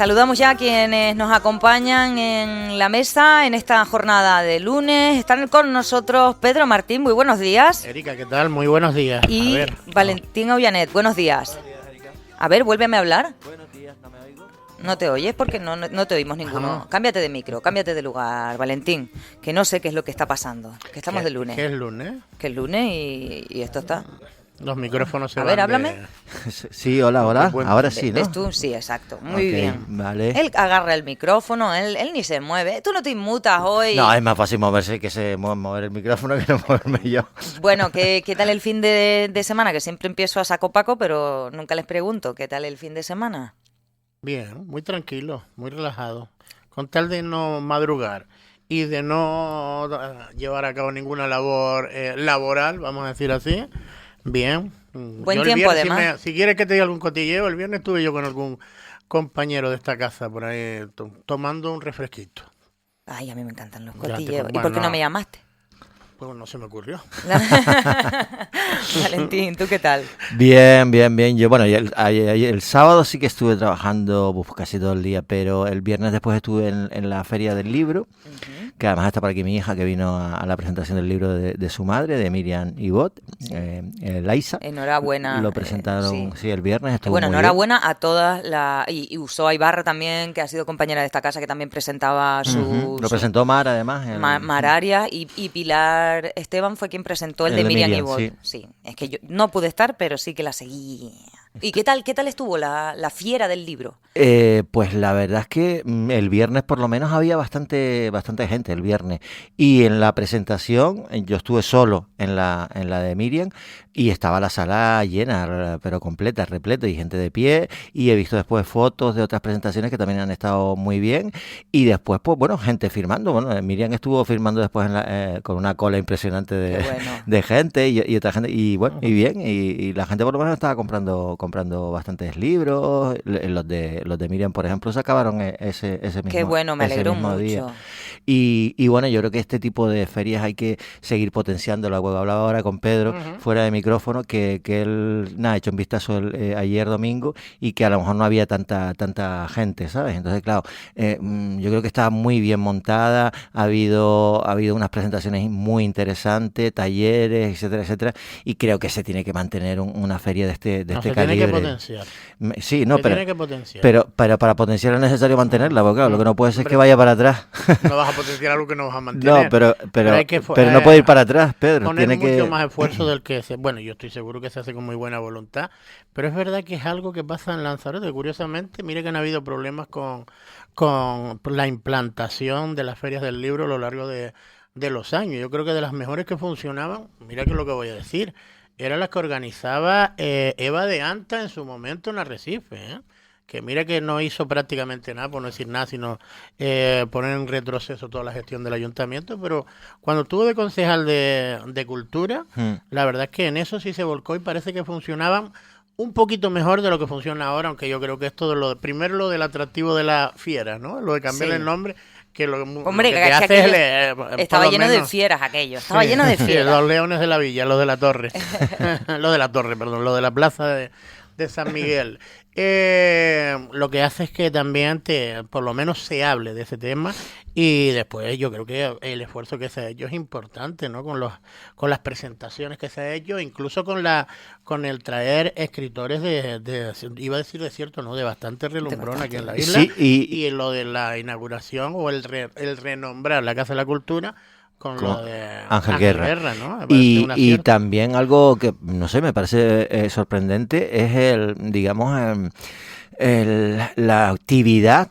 Saludamos ya a quienes nos acompañan en la mesa en esta jornada de lunes. Están con nosotros Pedro Martín, muy buenos días. Erika, ¿qué tal? Muy buenos días. Y Valentín Ollanet, buenos días. Buenos días, Erika. A ver, vuélveme a hablar. Buenos días, ¿no me oigo? No te oyes porque no te oímos ninguno. No. Cámbiate de micro, cámbiate de lugar, Valentín, que no sé qué es lo que está pasando, que estamos de lunes. ¿Qué es lunes? Que es lunes y esto está... Los micrófonos se A van ver, háblame. Sí, hola. Ahora sí, ¿no? ¿Ves tú? Sí, exacto. Muy Ok, bien. Vale. Él agarra el micrófono, él ni se mueve. Tú no te inmutas hoy. No, es más fácil moverse que mover el micrófono que no moverme yo. Bueno, ¿qué tal el fin de semana? Que siempre empiezo a saco paco, pero nunca les pregunto. ¿Qué tal el fin de semana? Bien, muy tranquilo, muy relajado. Con tal de no madrugar y de no llevar a cabo ninguna labor laboral, vamos a decir así, bien. Buen Yo el tiempo, viernes, además. si quieres que te diga algún cotilleo, el viernes estuve yo con algún compañero de esta casa por ahí tomando un refresquito. Ay, a mí me encantan los Ya te cotilleos. ¿Y bueno, por qué no no. me llamaste? Pues no se me ocurrió. Valentín, ¿tú qué tal? Bien. Yo, bueno, el sábado sí que estuve trabajando casi todo el día, pero el viernes después estuve en la Feria del Libro, que además está por aquí mi hija que vino a la presentación del libro de su madre, de Miriam Ibot, Laisa. Enhorabuena. Lo presentaron, sí, el viernes. Estuvo Bueno, muy enhorabuena a todas y Usoa Ibarra también, que ha sido compañera de esta casa, que también presentaba Lo presentó Mar, además. Mar Arias y Pilar Esteban fue quien presentó el de Miriam Ibot. Sí, es que yo no pude estar, pero sí que la seguí. ¿Y qué tal estuvo la fiera del libro? Pues la verdad es que el viernes por lo menos había bastante gente el viernes. Y en la presentación yo estuve solo en la de Miriam y estaba la sala llena, pero completa, repleto, y gente de pie. Y he visto después fotos de otras presentaciones que también han estado muy bien. Y después, pues bueno, gente firmando. Bueno, Miriam estuvo firmando después con una cola impresionante de gente y otra gente. Y bueno, y bien. Y la gente por lo menos estaba comprando bastantes libros. Los de Miriam, por ejemplo, se acabaron ese mismo, Qué bueno, me alegró mismo mucho. día. Y bueno, yo creo que este tipo de ferias hay que seguir potenciándolo. Hablaba ahora con Pedro, fuera de micrófono, que él ha hecho un vistazo ayer domingo y que a lo mejor no había tanta gente, ¿sabes? Entonces, claro, yo creo que está muy bien montada, ha habido unas presentaciones muy interesantes, talleres, etcétera, y creo que se tiene que mantener una feria de este calibre. Tiene que potenciar. Sí, no, tiene que potenciar. pero para potenciar es necesario mantenerla, porque claro, lo que no puede ser es que vaya para atrás. No vas a potenciar algo que no vas a mantener. No, pero hay no puede ir para atrás, Pedro. Poner Tiene mucho que... más esfuerzo del que se... Bueno, yo estoy seguro que se hace con muy buena voluntad, pero es verdad que es algo que pasa en Lanzarote. Curiosamente, mire que han habido problemas con la implantación de las ferias del libro a lo largo de los años. Yo creo que de las mejores que funcionaban, mira que es lo que voy a decir, eran las que organizaba Eva de Anta en su momento en Arrecife, que mira que no hizo prácticamente nada, por no decir nada, sino poner en retroceso toda la gestión del ayuntamiento, pero cuando estuvo de concejal de Cultura, la verdad es que en eso sí se volcó y parece que funcionaban un poquito mejor de lo que funciona ahora, aunque yo creo que esto primero lo del atractivo de la fiera, ¿no? Lo de cambiarle el nombre, que Hombre, lo que te hace es estaba lleno de fieras aquello, estaba lleno de fieras. Sí, los leones de la villa, los de la torre, perdón, los de la plaza de San Miguel. Lo que hace es que también por lo menos se hable de ese tema y después yo creo que el esfuerzo que se ha hecho es importante, ¿no? Con las presentaciones que se ha hecho, incluso con el traer escritores iba a decir de cierto, ¿no? De bastante relumbrón aquí en la isla. Sí, y lo de la inauguración o el renombrar la Casa de la Cultura con lo de Ángel Guerra, ¿no? Y también algo que, no sé, me parece sorprendente es la actividad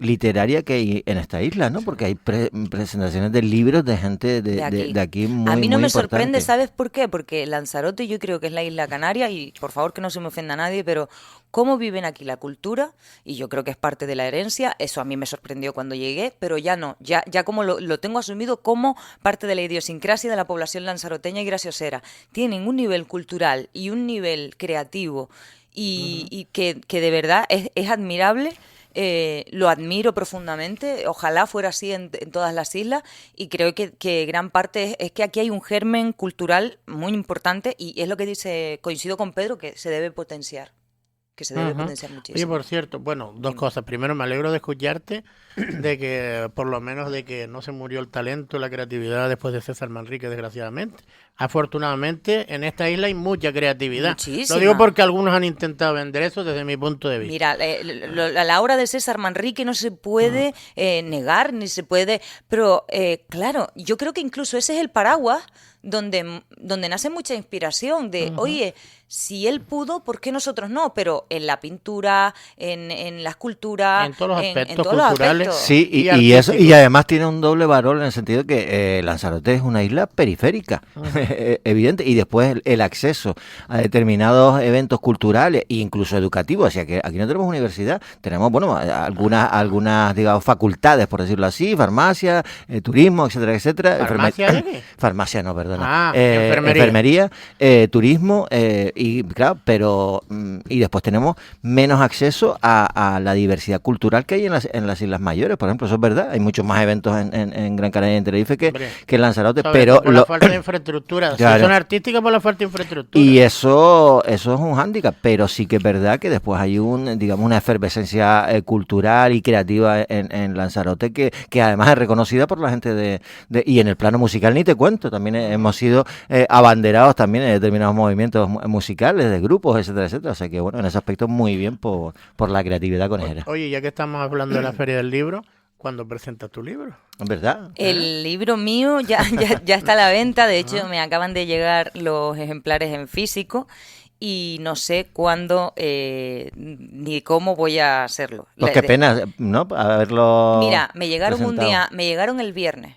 literaria que hay en esta isla, ¿no? Porque hay presentaciones de libros de gente de aquí muy A mí no muy me importante. sorprende, ¿sabes por qué? Porque Lanzarote yo creo que es la isla canaria y por favor que no se me ofenda a nadie, pero cómo viven aquí la cultura, y yo creo que es parte de la herencia, eso a mí me sorprendió cuando llegué, pero ya no, ya como lo tengo asumido como parte de la idiosincrasia de la población lanzaroteña y graciosera. Tienen un nivel cultural y un nivel creativo y que de verdad es admirable. Lo admiro profundamente, ojalá fuera así en todas las islas y creo que gran parte es que aquí hay un germen cultural muy importante y es lo que dice, coincido con Pedro, que se debe potenciar. que se debe Ujú. potenciar Oye, muchísimo. por cierto, bueno, dos cosas. Primero, me alegro de escucharte, de que por lo menos de que no se murió el talento, la creatividad después de César Manrique, desgraciadamente. Afortunadamente, en esta isla hay mucha creatividad. Lo digo Muchísima. porque algunos han intentado vender eso desde mi punto de vista. Mira, la obra de César Manrique no se puede negar, ni se puede, pero claro, yo creo que incluso ese es el paraguas donde nace mucha inspiración de, oye, si él pudo, ¿por qué nosotros no? Pero en la pintura, en la escultura, En todos los en aspectos todos los culturales. aspectos. Sí, Y y eso, y artístico. además tiene un doble valor en el sentido de que Lanzarote es una isla periférica, evidente, y después el acceso a determinados eventos culturales e incluso educativos, o sea que aquí no tenemos universidad, tenemos, bueno, algunas digamos, facultades, por decirlo así, farmacia, turismo, etcétera, etcétera. ¿Farmacia de qué? Farmacia no, perdona. Ah, enfermería. Enfermería, turismo, y claro, pero y después tenemos menos acceso a la diversidad cultural que hay en las Islas Mayores, por ejemplo, eso es verdad, hay muchos más eventos en Gran Canaria y en Tenerife Hombre, que en Lanzarote, sobre pero todo por la falta de infraestructura. Claro. Si son artísticas, por la falta de infraestructura. y eso es un hándicap, pero sí que es verdad que después hay digamos, una efervescencia cultural y creativa en Lanzarote que además es reconocida por la gente y en el plano musical ni te cuento, también hemos sido abanderados también en determinados movimientos musicales, de grupos, etcétera, etcétera, o sea que bueno, en ese aspecto muy bien por la creatividad conejera. Oye, ya que estamos hablando de la Feria del Libro, ¿cuándo presentas tu libro? ¿Verdad? El libro mío ya está a la venta, de hecho me acaban de llegar los ejemplares en físico y no sé cuándo ni cómo voy a hacerlo. Pues qué pena, ¿no? Haberlo Mira, me llegaron presentado. un día, me llegaron el viernes.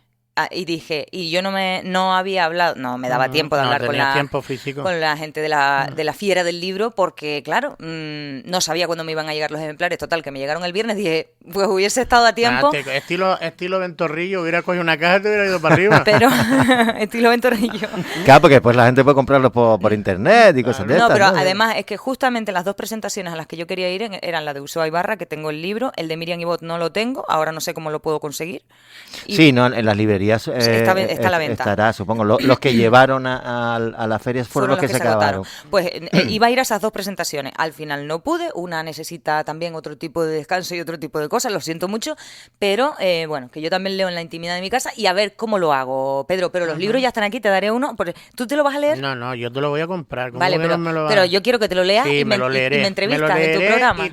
Y dije, y yo no había hablado, no me daba tiempo de No, hablar tenías tiempo físico. con la gente de la fiera del libro, porque claro, no sabía cuándo me iban a llegar los ejemplares. Total, que me llegaron el viernes, dije, pues hubiese estado a tiempo, Estilo Ventorrillo, hubiera cogido una caja y te hubiera ido para arriba. pero estilo Ventorrillo. Claro, porque después la gente puede comprarlos por internet y cosas de No, estas, pero ¿no? además es que justamente las dos presentaciones a las que yo quería ir eran la de Usoa Ibarra, que tengo el libro, el de Miriam Ibot no lo tengo, ahora no sé cómo lo puedo conseguir. Y Sí, no, en las librerías está a la venta. estará, supongo. Los que llevaron a la feria fueron los que se acabaron. Pues iba a ir a esas dos presentaciones. Al final no pude. Una necesita también otro tipo de descanso y otro tipo de cosas. Lo siento mucho. Pero bueno, que yo también leo en la intimidad de mi casa y a ver cómo lo hago, Pedro. Pero los libros ya están aquí. Te daré uno. ¿Tú te lo vas a leer? No, yo te lo voy a comprar. ¿Cómo Vale, que pero, no me lo vas pero a- yo quiero que te lo leas Sí, y me lo leeré. y me entrevistas en tu programa.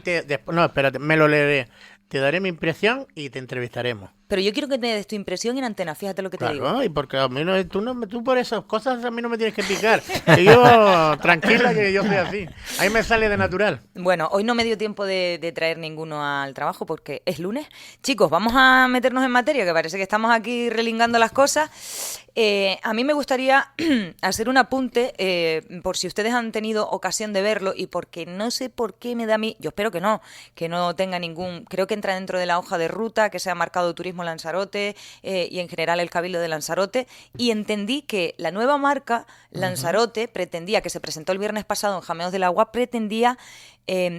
No, espérate, me lo leeré. Te daré mi impresión y te entrevistaremos. Pero yo quiero que me des tu impresión en antena. Fíjate lo que te digo. Claro, y porque a mí tú por esas cosas a mí no me tienes que picar. Que yo, tranquila, que yo soy así. Ahí me sale de natural. Bueno, hoy no me dio tiempo de traer ninguno al trabajo porque es lunes. Chicos, vamos a meternos en materia, que parece que estamos aquí relingando las cosas. A mí me gustaría hacer un apunte, por si ustedes han tenido ocasión de verlo y porque no sé por qué me da a mí, yo espero que no tenga ningún, creo que entra dentro de la hoja de ruta que se ha marcado Turismo Lanzarote y en general el Cabildo de Lanzarote, y entendí que la nueva marca Lanzarote pretendía, que se presentó el viernes pasado en Jameos del Agua, pretendía,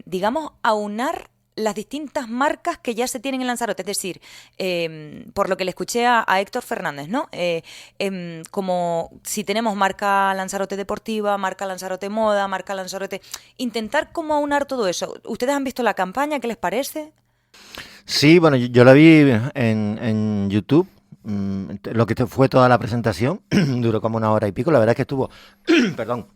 digamos, aunar las distintas marcas que ya se tienen en Lanzarote, es decir, por lo que le escuché a Héctor Fernández, ¿no? Como si tenemos marca Lanzarote Deportiva, marca Lanzarote Moda, marca Lanzarote, intentar como aunar todo eso. ¿Ustedes han visto la campaña? ¿Qué les parece? Sí, bueno, yo la vi en YouTube. Lo que fue toda la presentación duró como 1 hora y pico. La verdad es que estuvo, perdón,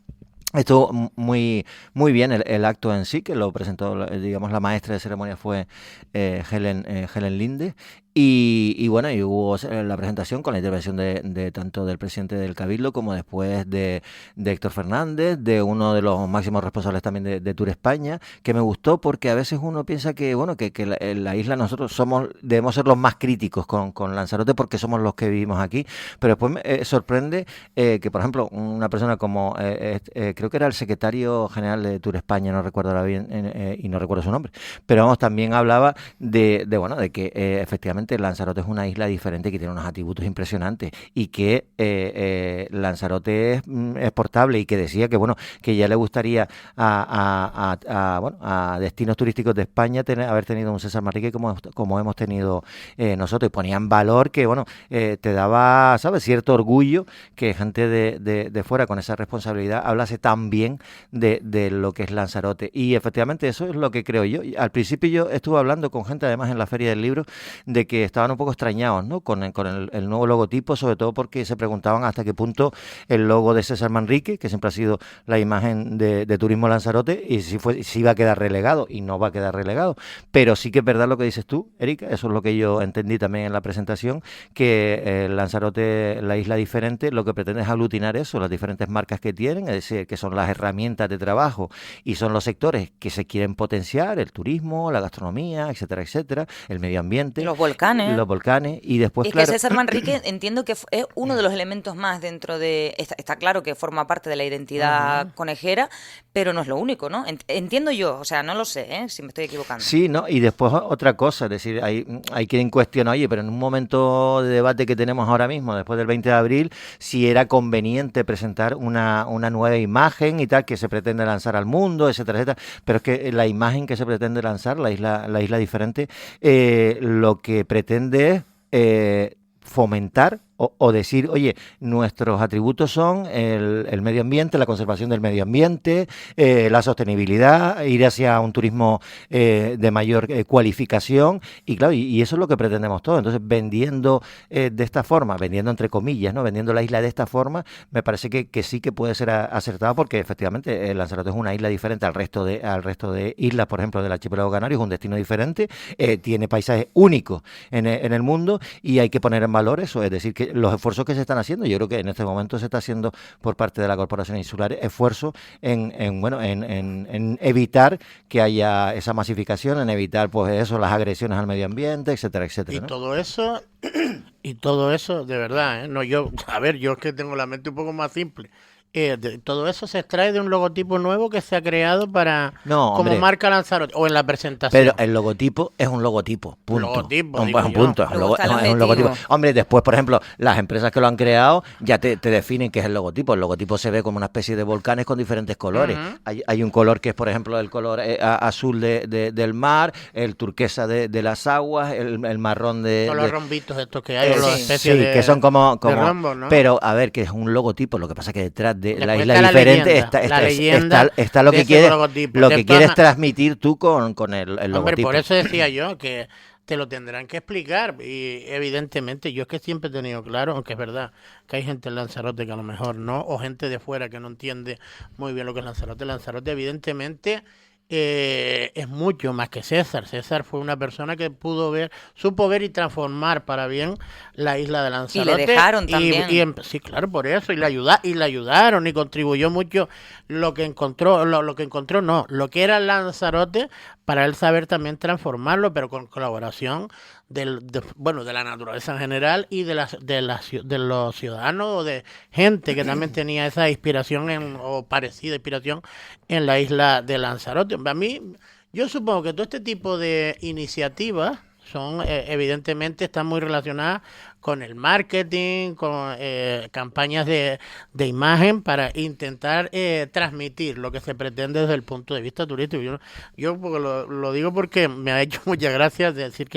estuvo muy bien el acto en sí, que lo presentó, digamos, la maestra de ceremonia fue Helen Linde. Y bueno, y hubo la presentación con la intervención de tanto del presidente del Cabildo como después de Héctor Fernández, de uno de los máximos responsables también de Tour España, que me gustó porque a veces uno piensa que bueno que la isla nosotros debemos ser los más críticos con Lanzarote porque somos los que vivimos aquí, pero después me sorprende que, por ejemplo, una persona como creo que era el secretario general de Tour España, no recuerdo ahora bien y no recuerdo su nombre, pero vamos, también hablaba de que efectivamente efectivamente Lanzarote es una isla diferente que tiene unos atributos impresionantes y que Lanzarote es exportable, y que decía que bueno, que ya le gustaría a destinos turísticos de España haber tenido un César Manrique como hemos tenido nosotros, y ponían valor que bueno, te daba, ¿sabes?, cierto orgullo que gente de fuera con esa responsabilidad hablase tan bien de lo que es Lanzarote. Y efectivamente eso es lo que creo yo. Al principio yo estuve hablando con gente además en la Feria del Libro de que estaban un poco extrañados, ¿no?, con el nuevo logotipo, sobre todo porque se preguntaban hasta qué punto el logo de César Manrique, que siempre ha sido la imagen de Turismo Lanzarote, y si iba a quedar relegado, y no va a quedar relegado. Pero sí que es verdad lo que dices tú, Erika, eso es lo que yo entendí también en la presentación, que Lanzarote, la isla diferente, lo que pretende es aglutinar eso, las diferentes marcas que tienen, es decir, que son las herramientas de trabajo y son los sectores que se quieren potenciar: el turismo, la gastronomía, etcétera, etcétera, el medio ambiente, los volcanes, y después, es claro, que César Manrique entiendo que es uno de los elementos más dentro de... Está claro que forma parte de la identidad conejera, pero no es lo único, ¿no? Entiendo yo, o sea, no lo sé, si me estoy equivocando. Sí, ¿no? Y después otra cosa, es decir, hay quien cuestiona, oye, pero en un momento de debate que tenemos ahora mismo, después del 20 de abril, si era conveniente presentar una nueva imagen y tal, que se pretende lanzar al mundo, etcétera, etcétera. Pero es que la imagen que se pretende lanzar, la isla diferente, lo que pretende es fomentar o decir, oye, nuestros atributos son el medio ambiente, la conservación del medio ambiente, la sostenibilidad, ir hacia un turismo de mayor cualificación, y claro, y eso es lo que pretendemos todos. Entonces, vendiendo de esta forma, vendiendo entre comillas, ¿no?, vendiendo la isla de esta forma, me parece que sí que puede ser acertado, porque efectivamente Lanzarote es una isla diferente al resto de islas, por ejemplo, del archipiélago canario, es un destino diferente, tiene paisajes únicos en el mundo, y hay que poner en valor eso, es decir, que los esfuerzos que se están haciendo, yo creo que en este momento se está haciendo por parte de la Corporación Insular esfuerzo en evitar que haya esa masificación, en evitar pues eso, las agresiones al medio ambiente, etcétera, etcétera, Y ¿no? todo eso, de verdad, no, yo es que tengo la mente un poco más simple. Todo eso se extrae de un logotipo nuevo que se ha creado para como marca Lanzarote, o en la presentación. Pero el logotipo es un logotipo, punto. Logotipo, es un punto, es un logotipo. Hombre, después, por ejemplo, las empresas que lo han creado ya te definen qué es el logotipo. El logotipo se ve como una especie de volcanes con diferentes colores. Hay un color que es, por ejemplo, el color azul del mar, el turquesa de las aguas, el marrón Son los rombitos estos que hay, o las especies sí, que son como rombo, ¿no? Pero, a ver, que es un logotipo. Lo que pasa es que detrás de Después la isla diferente está lo que quieres transmitir tú con el logotipo. Hombre, por eso decía yo que te lo tendrán que explicar, y evidentemente yo es que siempre he tenido claro, aunque es verdad que hay gente en Lanzarote que a lo mejor no, o gente de fuera que no entiende muy bien lo que es Lanzarote. Lanzarote evidentemente es mucho más que César. César fue una persona que supo ver y transformar para bien la isla de Lanzarote. Y le dejaron también. Sí, claro, por eso, y le ayudaron, y contribuyó mucho lo que encontró, lo que era Lanzarote, para él saber también transformarlo, pero con colaboración de la naturaleza en general, y de los ciudadanos, o de gente que también tenía esa inspiración o parecida inspiración en la isla de Lanzarote. A mí, yo supongo que todo este tipo de iniciativas son evidentemente están muy relacionadas con el marketing, con campañas de imagen, para intentar transmitir lo que se pretende desde el punto de vista turístico. Yo porque lo digo porque me ha hecho muchas gracias decir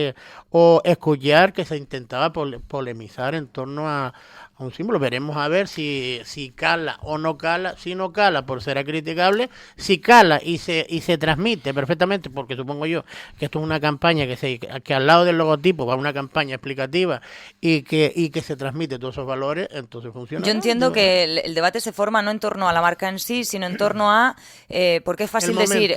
o escuchar que se intentaba polemizar en torno a un símbolo. Veremos a ver si cala o no cala. Si no cala, por ser criticable; si cala y se transmite perfectamente, porque supongo yo que esto es una campaña que al lado del logotipo va una campaña explicativa, y que se transmite todos esos valores, entonces funciona. Yo entiendo que el debate se forma no en torno a la marca en sí, sino en torno a porque es fácil decir,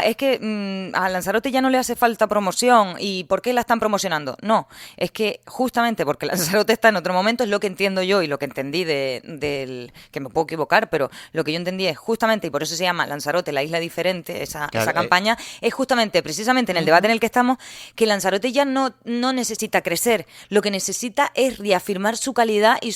es que a Lanzarote ya no le hace falta promoción, y ¿por qué la están promocionando? No, es que justamente porque Lanzarote está en otro momento, es lo que entiendo yo y lo que entendí que me puedo equivocar, pero lo que yo entendí es justamente, y por eso se llama Lanzarote, la isla diferente, esa campaña, es justamente, precisamente en el debate en el que estamos, que Lanzarote ya no necesita crecer. lo que necesita es reafirmar su calidad y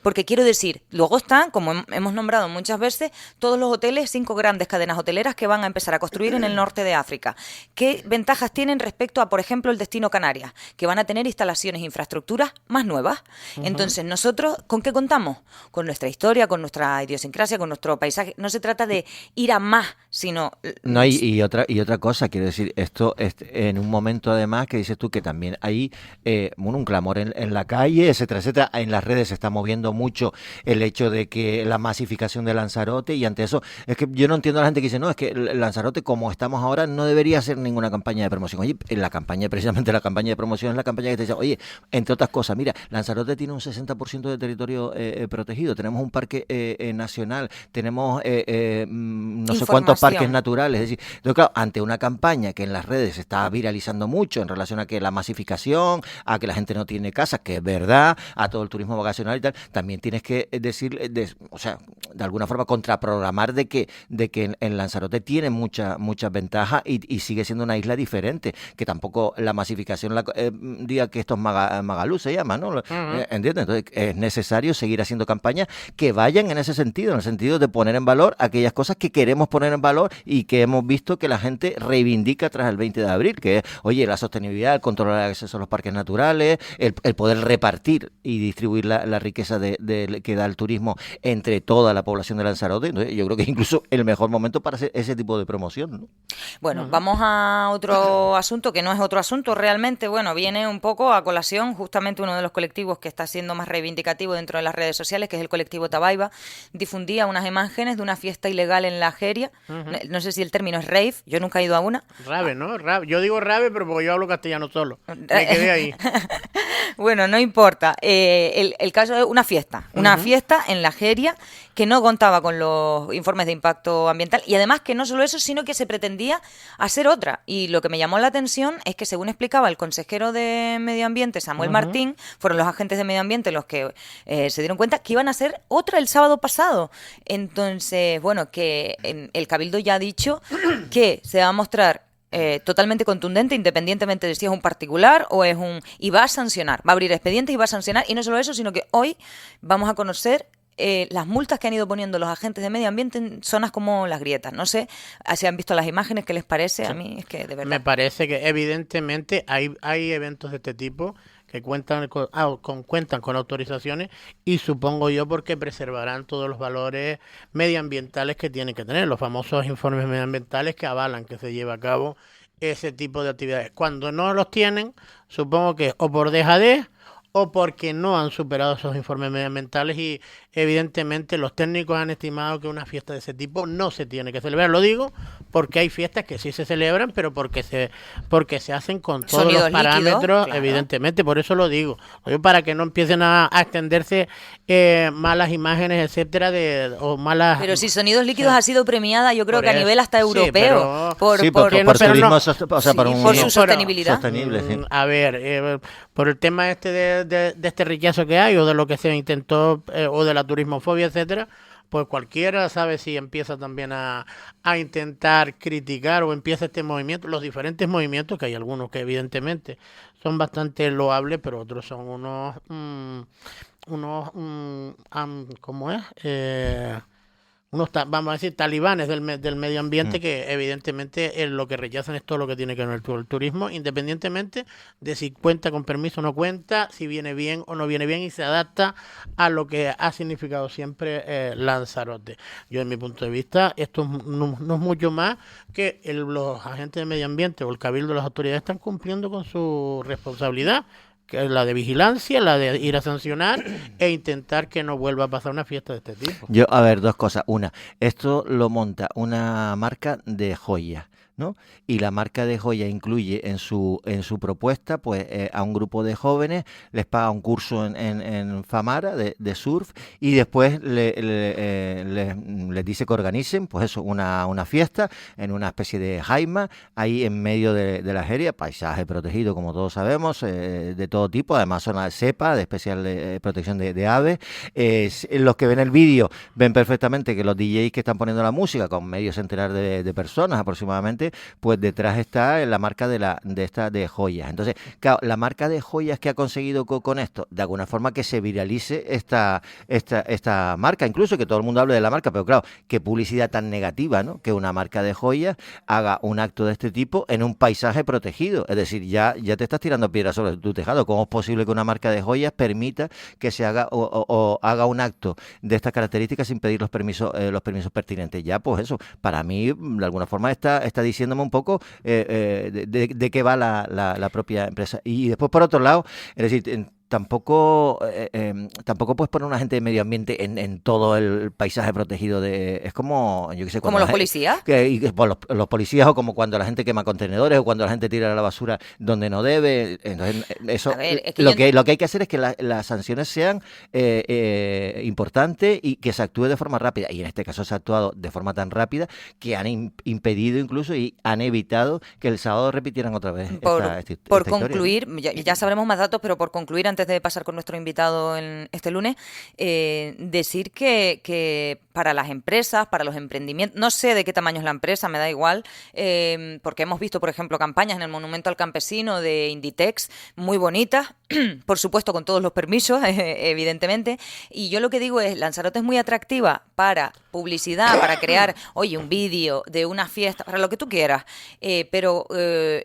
porque quiero decir, luego están, como hemos nombrado muchas veces, todos los hoteles, 5 grandes cadenas hoteleras que van a empezar a construir en el norte de África. ¿Qué ventajas tienen respecto a, por ejemplo, el destino Canarias? Que van a tener instalaciones e infraestructuras más nuevas. Entonces, nosotros, ¿con qué contamos? Con nuestra historia, con nuestra idiosincrasia, con nuestro paisaje. No se trata de ir a más, sino... No, y otra cosa, quiero decir, esto en un momento además que dices tú que también hay un clamor en la calle, etcétera, etcétera. En las redes se está moviendo mucho el hecho de que la masificación de Lanzarote, y ante eso, es que yo no entiendo a la gente que dice, no, es que Lanzarote, como estamos ahora, no debería hacer ninguna campaña de promoción. Oye, precisamente la campaña de promoción es la campaña que te dice, oye, entre otras cosas, mira, Lanzarote tiene un 60% de territorio protegido, tenemos un parque nacional, tenemos no sé cuántos parques naturales, es decir, entonces, claro, ante una campaña que en las redes se está viralizando mucho en relación a que la masificación, a que la gente no tiene casas, que es verdad, a todo el turismo vacacional y tal, también tienes que decir, o sea, de alguna forma contraprogramar de que en Lanzarote tiene muchas ventajas y sigue siendo una isla diferente, que tampoco la masificación diga que esto es Magalú se llama, ¿no? ¿Entiendes? Entonces es necesario seguir haciendo campañas que vayan en ese sentido, en el sentido de poner en valor aquellas cosas que queremos poner en valor y que hemos visto que la gente reivindica tras el 20 de abril, que es, oye, la sostenibilidad, el controlar el acceso a los parques naturales, el poder repartir y distribuir la riqueza que da el turismo entre toda la población de Lanzarote. Entonces, yo creo que es incluso el mejor momento para hacer ese tipo de promoción, ¿no? Bueno, vamos a otro asunto que no es otro asunto realmente. Bueno, viene un poco a colación justamente uno de los colectivos que está siendo más reivindicativo dentro de las redes sociales, que es el colectivo Tabaiba. Difundía unas imágenes de una fiesta ilegal en la Jeria. No sé si el término es rave, yo nunca he ido a una. Rave, ¿no? Rave. Yo digo rave, pero porque yo hablo castellano solo. Me quedé ahí. Bueno, no importa. El caso es una fiesta en la Jeria que no contaba con los informes de impacto ambiental y además que no solo eso, sino que se pretendía hacer otra. Y lo que me llamó la atención es que, según explicaba el consejero de Medio Ambiente, Samuel Martín, fueron los agentes de Medio Ambiente los que se dieron cuenta que iban a hacer otra el sábado pasado. Entonces, bueno, que el Cabildo ya ha dicho que se va a mostrar totalmente contundente, independientemente de si es un particular o es y va a sancionar, va a abrir expedientes y va a sancionar, y no solo eso, sino que hoy vamos a conocer las multas que han ido poniendo los agentes de medio ambiente en zonas como Las Grietas. No sé si han visto las imágenes, ¿qué les parece? A mí es que de verdad... Me parece que evidentemente hay eventos de este tipo que cuentan con autorizaciones, y supongo yo porque preservarán todos los valores medioambientales que tienen que tener, los famosos informes medioambientales que avalan que se lleve a cabo ese tipo de actividades. Cuando no los tienen, supongo que o por dejadez o porque no han superado esos informes medioambientales, y evidentemente los técnicos han estimado que una fiesta de ese tipo no se tiene que celebrar. Lo digo porque hay fiestas que sí se celebran, pero porque se hacen con todos Sonidos los parámetros, líquidos, claro. Evidentemente, por eso lo digo para que no empiecen a extenderse malas imágenes, etcétera, o malas... Pero si Sonidos Líquidos ha sido premiada, yo creo que a nivel hasta europeo, por turismo, por su sostenibilidad. Sostenible, sí. A ver, por el tema de este rechazo que hay, o de lo que se intentó, o de la turismofobia, etcétera, pues cualquiera sabe si empieza también a intentar criticar, o empieza este movimiento, los diferentes movimientos, que hay algunos que evidentemente son bastante loables, pero otros son ¿cómo es? Vamos a decir, talibanes del medio ambiente, que evidentemente lo que rechazan es todo lo que tiene que ver con el turismo, independientemente de si cuenta con permiso o no cuenta, si viene bien o no viene bien, y se adapta a lo que ha significado siempre Lanzarote. Yo, en mi punto de vista, esto no es mucho más que los agentes de medio ambiente o el cabildo de las autoridades están cumpliendo con su responsabilidad, que es la de vigilancia, la de ir a sancionar e intentar que no vuelva a pasar una fiesta de este tipo. A ver, dos cosas. Una, esto lo monta una marca de joyas, ¿no? Y la marca de joya incluye en su propuesta, pues, a un grupo de jóvenes, les paga un curso en Famara de surf, y después les dice que organicen, pues eso, una fiesta en una especie de jaima ahí en medio de la Jeria, paisaje protegido, como todos sabemos, de todo tipo, además zona de cepa, de especial protección de aves. Los que ven el vídeo ven perfectamente que los DJs que están poniendo la música, con medio centenar de personas aproximadamente, evidentemente, pues detrás está la marca de joyas. Entonces, claro, la marca de joyas que ha conseguido con esto, de alguna forma que se viralice esta marca, incluso que todo el mundo hable de la marca, pero claro, qué publicidad tan negativa, ¿no? Que una marca de joyas haga un acto de este tipo en un paisaje protegido. Es decir, ya te estás tirando piedras sobre tu tejado. ¿Cómo es posible que una marca de joyas permita que se haga o haga un acto de estas características sin pedir los permisos pertinentes? Ya, pues eso, para mí, de alguna forma está diciéndome un poco de qué va la propia empresa. Y después, por otro lado, es decir, tampoco puedes poner un agente de medio ambiente en todo el paisaje protegido es como, yo qué sé, ¿Como los policías? Pues los policías, o como cuando la gente quema contenedores, o cuando la gente tira la basura donde no debe. Entonces, eso, A ver, es que lo que hay que hacer es que las sanciones sean importantes y que se actúe de forma rápida. Y en este caso se ha actuado de forma tan rápida que han impedido incluso y han evitado que el sábado repitieran otra vez esta historia, concluir, ¿no? Ya sabremos más datos, pero por concluir, antes de pasar con nuestro invitado este lunes, decir que para las empresas, para los emprendimientos, no sé de qué tamaño es la empresa, me da igual, porque hemos visto, por ejemplo, campañas en el Monumento al Campesino de Inditex, muy bonitas, por supuesto con todos los permisos, evidentemente, y yo lo que digo es, Lanzarote es muy atractiva para publicidad, para crear, oye, un vídeo de una fiesta, para lo que tú quieras, pero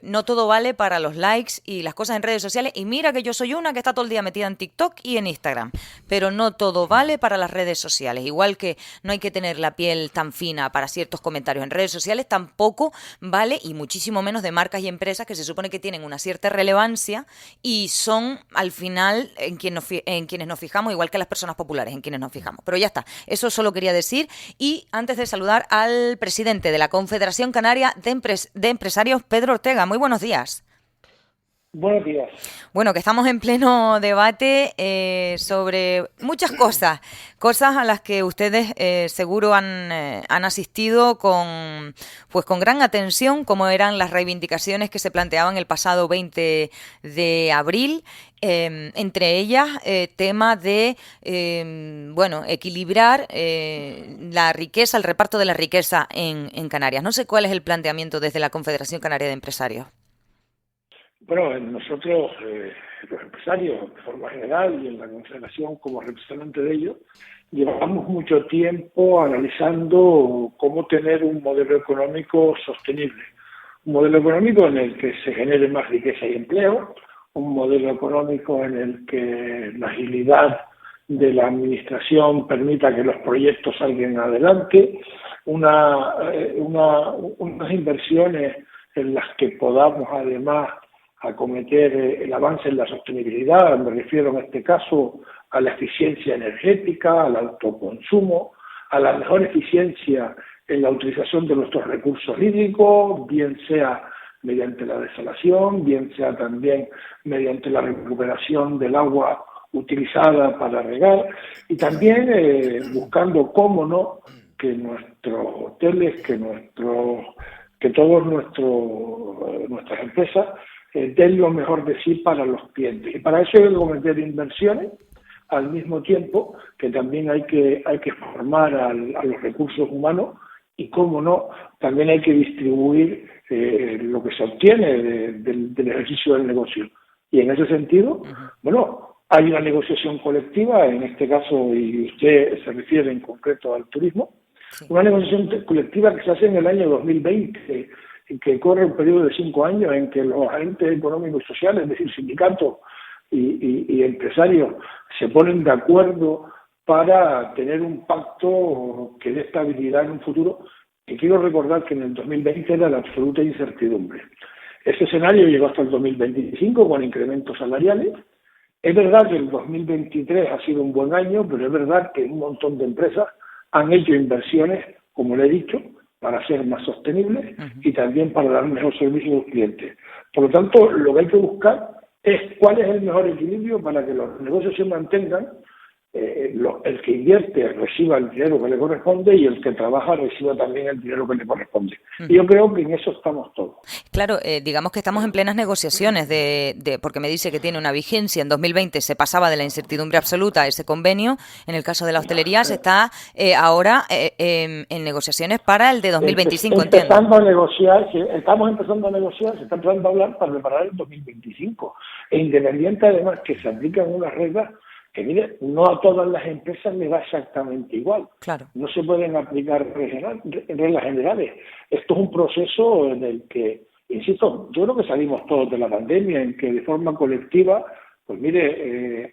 no todo vale para los likes y las cosas en redes sociales, y mira que yo soy una que está todo el día metida en TikTok y en Instagram, pero no todo vale para las redes sociales, igual que no hay que tener la piel tan fina para ciertos comentarios en redes sociales, tampoco vale, y muchísimo menos de marcas y empresas que se supone que tienen una cierta relevancia y son al final en quienes nos fijamos, igual que las personas populares en quienes nos fijamos. Pero ya está, eso solo quería decir. Y antes de saludar al presidente de la Confederación Canaria de Empresarios, Pedro Ortega, muy buenos días. Buenos días. Bueno, que estamos en pleno debate sobre muchas cosas a las que ustedes seguro han asistido con gran atención, como eran las reivindicaciones que se planteaban el pasado 20 de abril, entre ellas tema de equilibrar la riqueza, el reparto de la riqueza en Canarias. No sé cuál es el planteamiento desde la Confederación Canaria de Empresarios. Bueno, nosotros, los empresarios de forma general y en la Confederación como representante de ellos, llevamos mucho tiempo analizando cómo tener un modelo económico sostenible. Un modelo económico en el que se genere más riqueza y empleo, un modelo económico en el que la agilidad de la administración permita que los proyectos salgan adelante, unas inversiones en las que podamos además acometer el avance en la sostenibilidad. Me refiero en este caso a la eficiencia energética, al autoconsumo, a la mejor eficiencia en la utilización de nuestros recursos hídricos, bien sea mediante la desalación, bien sea también mediante la recuperación del agua utilizada para regar, y también buscando, cómo no, que nuestros hoteles, que todas nuestras empresas den lo mejor de sí para los clientes. Y para eso hay que cometer inversiones, al mismo tiempo que también hay que formar a los recursos humanos y, cómo no, también hay que distribuir lo que se obtiene del ejercicio del negocio. Y en ese sentido, bueno, hay una negociación colectiva, en este caso, y usted se refiere en concreto al turismo, una negociación colectiva que se hace en el año 2020, que corre un periodo de 5 años en que los agentes económicos y sociales, es decir, sindicatos y empresarios, se ponen de acuerdo para tener un pacto que dé estabilidad en un futuro, que quiero recordar que en el 2020 era la absoluta incertidumbre. Ese escenario llegó hasta el 2025 con incrementos salariales. Es verdad que el 2023 ha sido un buen año, pero es verdad que un montón de empresas han hecho inversiones, como le he dicho, para ser más sostenibles y también para dar un mejor servicio a los clientes. Por lo tanto, lo que hay que buscar es cuál es el mejor equilibrio para que los negocios se mantengan el que invierte reciba el dinero que le corresponde y el que trabaja reciba también el dinero que le corresponde. Y yo creo que en eso estamos todos. Claro, digamos que estamos en plenas negociaciones porque me dice que tiene una vigencia. En 2020 se pasaba de la incertidumbre absoluta a ese convenio. En el caso de la hostelería se está ahora en negociaciones para el de 2025, entiendo. Estamos empezando a negociar, se está empezando a hablar para preparar el 2025. E independiente además que se aplican unas reglas que, mire, no a todas las empresas les va exactamente igual. Claro. No se pueden aplicar reglas generales. Esto es un proceso en el que, insisto, yo creo que salimos todos de la pandemia, en que de forma colectiva, pues mire,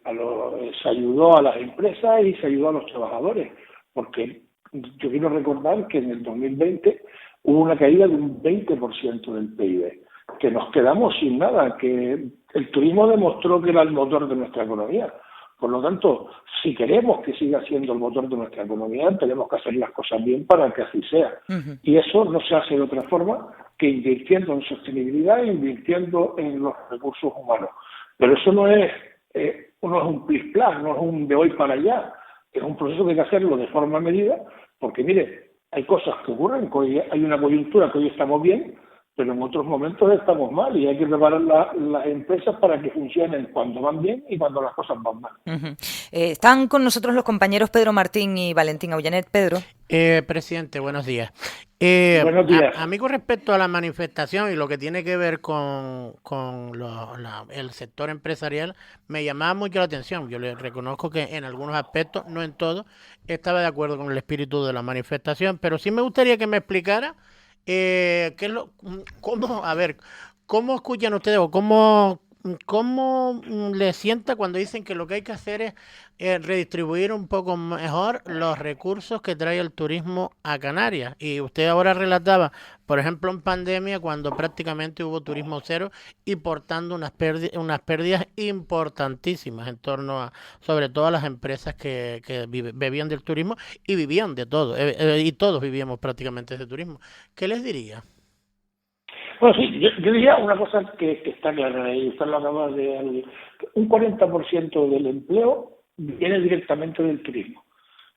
se ayudó a las empresas y se ayudó a los trabajadores, porque yo quiero recordar que en el 2020 hubo una caída de un 20% del PIB, que nos quedamos sin nada, que el turismo demostró que era el motor de nuestra economía. Por lo tanto, si queremos que siga siendo el motor de nuestra economía, tenemos que hacer las cosas bien para que así sea. Uh-huh. Y eso no se hace de otra forma que invirtiendo en sostenibilidad e invirtiendo en los recursos humanos. Pero eso no es un plis-plas, no es un de hoy para allá. Es un proceso que hay que hacerlo de forma medida, porque mire, hay cosas que ocurren, que hoy hay una coyuntura que hoy estamos bien, pero en otros momentos estamos mal y hay que preparar las empresas para que funcionen cuando van bien y cuando las cosas van mal. Uh-huh. Están con nosotros los compañeros Pedro Martín y Valentín Aullanet. Pedro. Presidente, buenos días. Buenos días. A mí con respecto a la manifestación y lo que tiene que ver con el sector empresarial, me llamaba mucho la atención. Yo le reconozco que en algunos aspectos, no en todos, estaba de acuerdo con el espíritu de la manifestación, pero sí me gustaría que me explicara ¿cómo escuchan ustedes o cómo les sienta cuando dicen que lo que hay que hacer es redistribuir un poco mejor los recursos que trae el turismo a Canarias? Y usted ahora relataba, por ejemplo, en pandemia, cuando prácticamente hubo turismo cero y portando unas pérdidas importantísimas en torno a, sobre todo a las empresas que bebían del turismo y vivían de todo, y todos vivíamos prácticamente de turismo. ¿Qué les diría? Bueno, sí, yo diría una cosa que está clara, y usted lo acaba de... Un 40% del empleo viene directamente del turismo.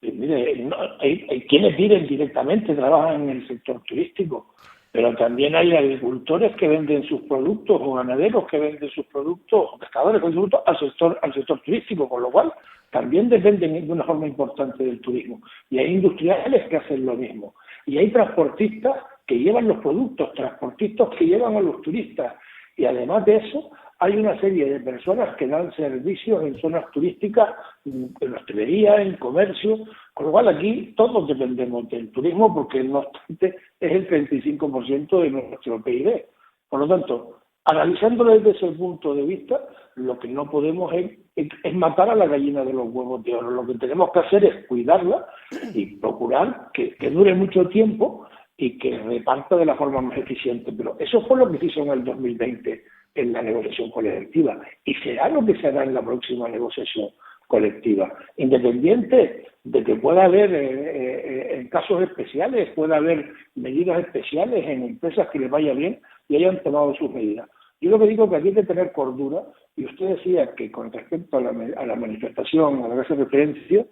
Mire, hay quienes viven directamente, trabajan en el sector turístico, pero también hay agricultores que venden sus productos, o ganaderos que venden sus productos, o pescadores que venden sus productos al sector turístico, con lo cual también dependen de una forma importante del turismo. Y hay industriales que hacen lo mismo. Y hay transportistas que llevan los productos, transportistas que llevan a los turistas. Y además de eso, hay una serie de personas que dan servicios en zonas turísticas, en hostelería, en comercio, con lo cual aquí todos dependemos del turismo porque no obstante es el 35% de nuestro PIB. Por lo tanto, analizándolo desde ese punto de vista, lo que no podemos es matar a la gallina de los huevos de oro. Lo que tenemos que hacer es cuidarla y procurar que dure mucho tiempo y que reparta de la forma más eficiente. Pero eso fue lo que se hizo en el 2020 en la negociación colectiva y será lo que se hará en la próxima negociación colectiva, independiente de que pueda haber en casos especiales, pueda haber medidas especiales en empresas que les vaya bien y hayan tomado sus medidas. Yo lo que digo es que aquí hay que tener cordura, y usted decía que con respecto a la manifestación a la que hace referencia,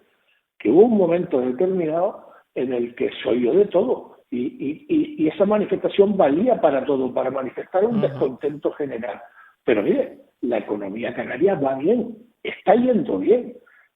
que hubo un momento determinado en el que se oyó de todo. Y esa manifestación valía para todo, para manifestar un descontento general. Pero mire, la economía canaria va bien, está yendo bien.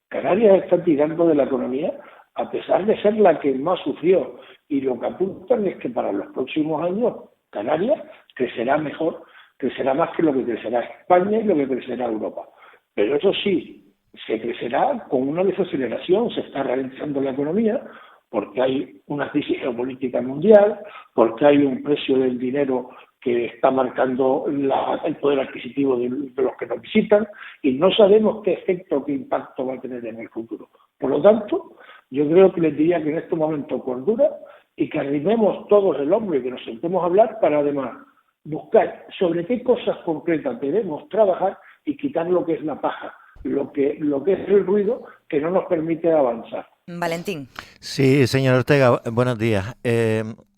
Canarias está tirando de la economía a pesar de ser la que más sufrió. Y lo que apuntan es que para los próximos años Canarias crecerá mejor, crecerá más que lo que crecerá España y lo que crecerá Europa. Pero eso sí, se crecerá con una desaceleración, se está ralentizando la economía, porque hay una crisis geopolítica mundial, porque hay un precio del dinero que está marcando el poder adquisitivo de los que nos visitan, y no sabemos qué efecto, qué impacto va a tener en el futuro. Por lo tanto, yo creo que les diría que en este momento cordura y que arrimemos todos el hombro y que nos sentemos a hablar para además buscar sobre qué cosas concretas debemos trabajar y quitar lo que es la paja, lo que es el ruido que no nos permite avanzar. Valentín. Sí, señor Ortega, buenos días.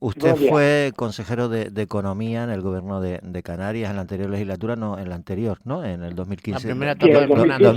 Usted fue consejero de Economía en el gobierno de Canarias en la anterior legislatura, no, en la anterior, ¿no? En el 2015. La primera etapa de Fernando.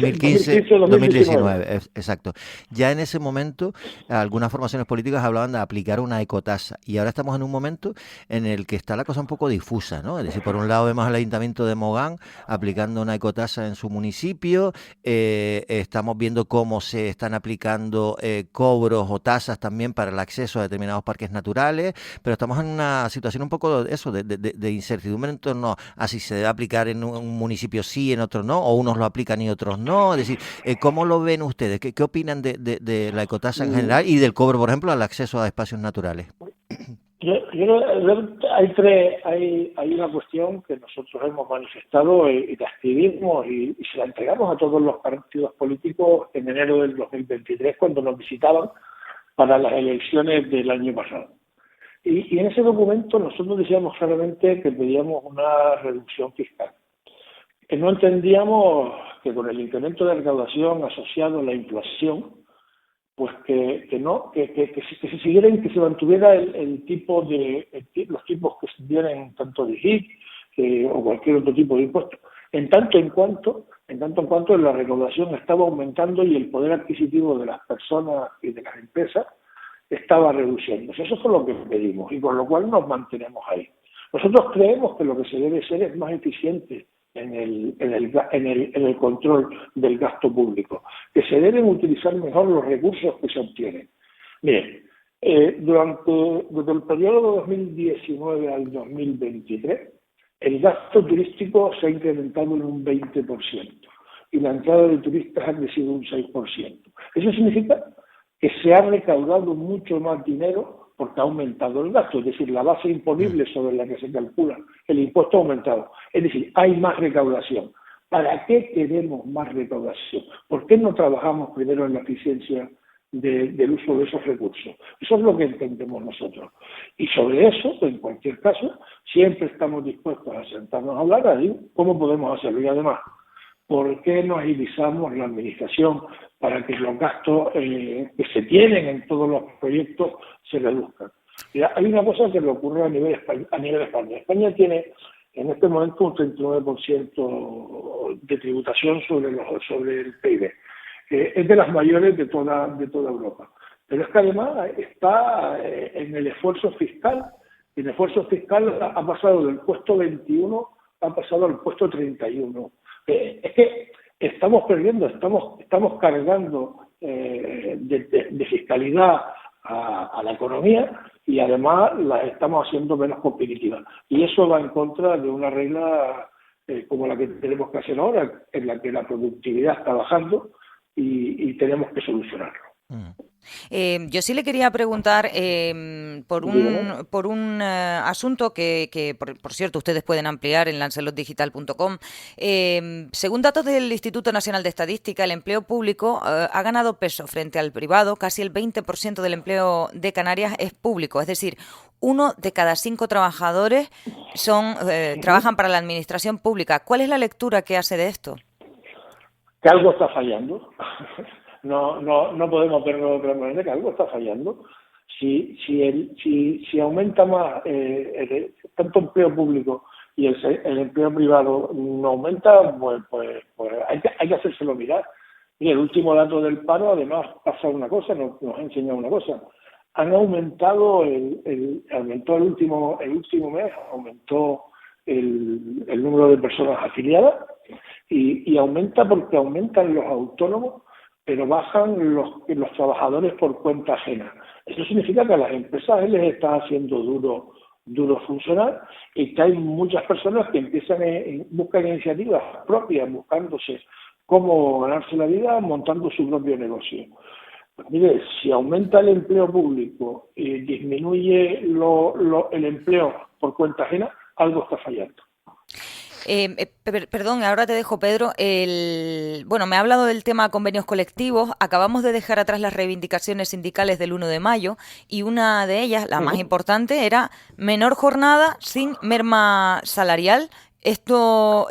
2019, exacto. Ya en ese momento, algunas formaciones políticas hablaban de aplicar una ecotasa y ahora estamos en un momento en el que está la cosa un poco difusa, ¿no? Es decir, por un lado vemos al Ayuntamiento de Mogán aplicando una ecotasa en su municipio, estamos viendo cómo se están aplicando cobros o tasas también para el acceso a determinados parques naturales, pero estamos en una situación un poco de incertidumbre en torno a si se debe aplicar en un municipio sí, en otro no, o unos lo aplican y otros no. Es decir, ¿cómo lo ven ustedes? ¿Qué opinan de la ecotasa en general y del cobro, por ejemplo, al acceso a espacios naturales? Hay una cuestión que nosotros hemos manifestado y la escribimos y se la entregamos a todos los partidos políticos en enero del 2023 cuando nos visitaban para las elecciones del año pasado. Y en ese documento nosotros decíamos claramente que pedíamos una reducción fiscal. Que no entendíamos que con el incremento de recaudación asociado a la inflación, pues que se siguieran, que se mantuviera los tipos que se tienen tanto de IIC o cualquier otro tipo de impuesto, en tanto en cuanto la recaudación estaba aumentando y el poder adquisitivo de las personas y de las empresas estaba reduciéndose. Eso fue lo que pedimos y con lo cual nos mantenemos ahí. Nosotros creemos que lo que se debe ser es más eficiente en el control del gasto público, que se deben utilizar mejor los recursos que se obtienen. Miren, desde el periodo de 2019 al 2023, el gasto turístico se ha incrementado en un 20% y la entrada de turistas ha crecido un 6%. Eso significa que se ha recaudado mucho más dinero porque ha aumentado el gasto, es decir, la base imponible sobre la que se calcula el impuesto ha aumentado. Es decir, hay más recaudación. ¿Para qué queremos más recaudación? ¿Por qué no trabajamos primero en la eficiencia del uso de esos recursos? Eso es lo que entendemos nosotros. Y sobre eso, en cualquier caso, siempre estamos dispuestos a sentarnos a hablar ahí cómo podemos hacerlo. Y además, ¿por qué no agilizamos la administración para que los gastos que se tienen en todos los proyectos se reduzcan? Mira, hay una cosa que le ocurre a nivel España. España tiene en este momento un 39% de tributación sobre el PIB. Es de las mayores de toda Europa. Pero es que además está en el esfuerzo fiscal. El esfuerzo fiscal ha pasado del puesto 21, ha pasado al puesto 31. Es que estamos perdiendo, estamos cargando de fiscalidad a la economía y además la estamos haciendo menos competitiva. Y eso va en contra de una regla como la que tenemos que hacer ahora, en la que la productividad está bajando y tenemos que solucionarlo. Yo sí le quería preguntar por un asunto que por cierto, ustedes pueden ampliar en lancelotdigital.com. Según datos del Instituto Nacional de Estadística, el empleo público ha ganado peso frente al privado. Casi el 20% del empleo de Canarias es público, es decir, 1 de cada 5 trabajadores trabajan para la administración pública. ¿Cuál es la lectura que hace de esto? Que algo está fallando. No podemos verlo de otra manera, que algo está fallando. Si aumenta más tanto empleo público y el empleo privado no aumenta, pues hay que hacérselo mirar. Y el último dato del paro, además, pasa una cosa, nos ha enseñado una cosa. Han aumentado aumentó el último mes, aumentó el número de personas afiliadas y aumenta porque aumentan los autónomos, pero bajan los trabajadores por cuenta ajena. Eso significa que a las empresas les está haciendo duro funcionar y que hay muchas personas que buscan iniciativas propias, buscándose cómo ganarse la vida, montando su propio negocio. Pues mire, si aumenta el empleo público y disminuye el empleo por cuenta ajena, algo está fallando. Perdón, ahora te dejo, Pedro. Bueno, me ha hablado del tema convenios colectivos. Acabamos de dejar atrás las reivindicaciones sindicales del 1 de mayo y una de ellas, la más importante, era menor jornada sin merma salarial. Esto,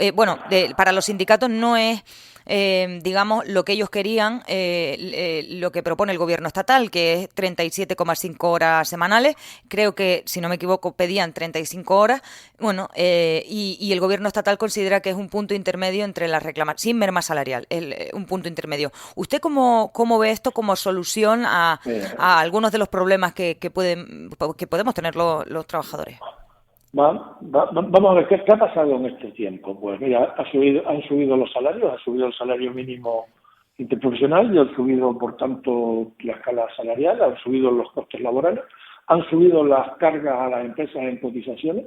para los sindicatos no es digamos, lo que ellos querían, lo que propone el gobierno estatal, que es 37,5 horas semanales. Creo que, si no me equivoco, pedían 35 horas. Bueno, y el gobierno estatal considera que es un punto intermedio entre las reclamaciones, sin merma salarial, un punto intermedio. ¿Usted cómo ve esto como solución a algunos de los problemas que podemos tener los trabajadores? Vamos a ver qué ha pasado en este tiempo. Pues mira, han subido los salarios, ha subido el salario mínimo interprofesional y han subido, por tanto, la escala salarial, han subido los costes laborales, han subido las cargas a las empresas en cotizaciones,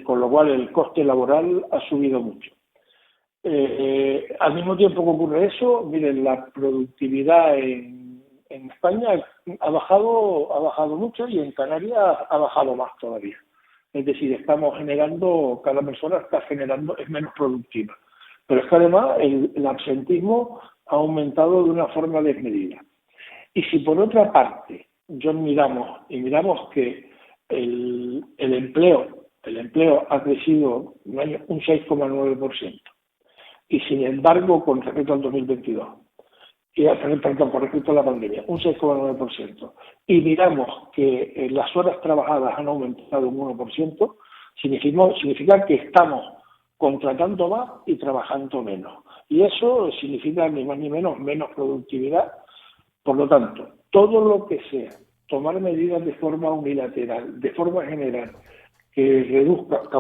con lo cual el coste laboral ha subido mucho. Al mismo tiempo que ocurre eso, miren, la productividad en España ha bajado mucho y en Canarias ha bajado más todavía. Es decir, cada persona está generando, es menos productiva. Pero es que además el absentismo ha aumentado de una forma desmedida. Y si por otra parte miramos que el empleo ha crecido un 6,9%, y sin embargo, con respecto al 2022, con respecto a la pandemia, un 6,9%, y miramos que las horas trabajadas han aumentado un 1%, significa que estamos contratando más y trabajando menos. Y eso significa ni más ni menos productividad. Por lo tanto, todo lo que sea tomar medidas de forma unilateral, de forma general, que reduzca, que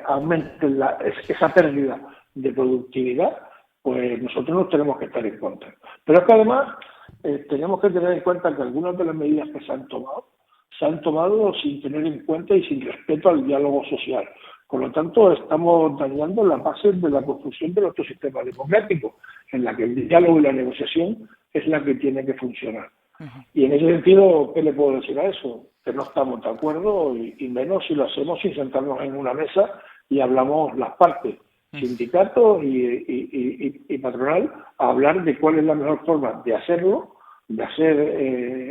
aumenten esa pérdida de productividad, pues nosotros nos tenemos que estar en contra. Pero es que además tenemos que tener en cuenta que algunas de las medidas que se han tomado sin tener en cuenta y sin respeto al diálogo social. Por lo tanto, estamos dañando las bases de la construcción de nuestro sistema democrático, en la que el diálogo y la negociación es la que tiene que funcionar. Y en ese sentido, ¿qué le puedo decir a eso? Que no estamos de acuerdo, y menos si lo hacemos sin sentarnos en una mesa y hablamos las partes, sindicatos y patronal, a hablar de cuál es la mejor forma de hacerlo, de hacer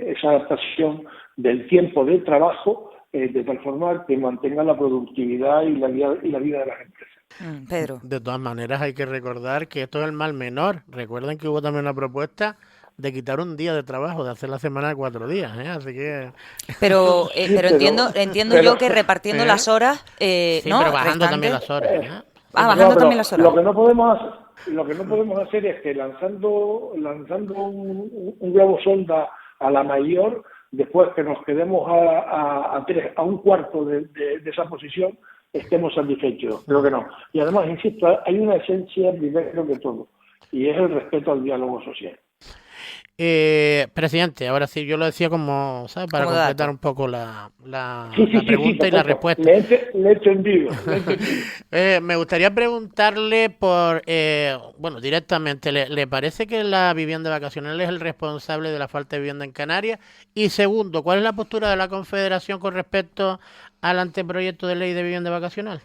esa adaptación del tiempo de trabajo, de tal forma que mantenga la productividad y la vida de las empresas. Pedro. De todas maneras, hay que recordar que esto es el mal menor. Recuerden que hubo también una propuesta de quitar un día de trabajo, de hacer la semana de 4 días, así que... Pero entiendo yo que repartiendo las horas, sí, ¿no? Pero bajando también las horas, bajando también las horas. Lo que no podemos hacer es que lanzando un globo sonda a la mayor, después que nos quedemos a un cuarto de esa posición, estemos satisfechos. Creo que no. Y además, insisto, hay una esencia primero que todo, y es el respeto al diálogo social. Presidente, ahora sí, yo lo decía como, ¿sabes? Para como completar dato. un poco la pregunta y la respuesta. Le he entendido. Me gustaría preguntarle directamente, ¿le parece que la vivienda vacacional es el responsable de la falta de vivienda en Canarias? Y segundo, ¿cuál es la postura de la Confederación con respecto al anteproyecto de ley de vivienda vacacional?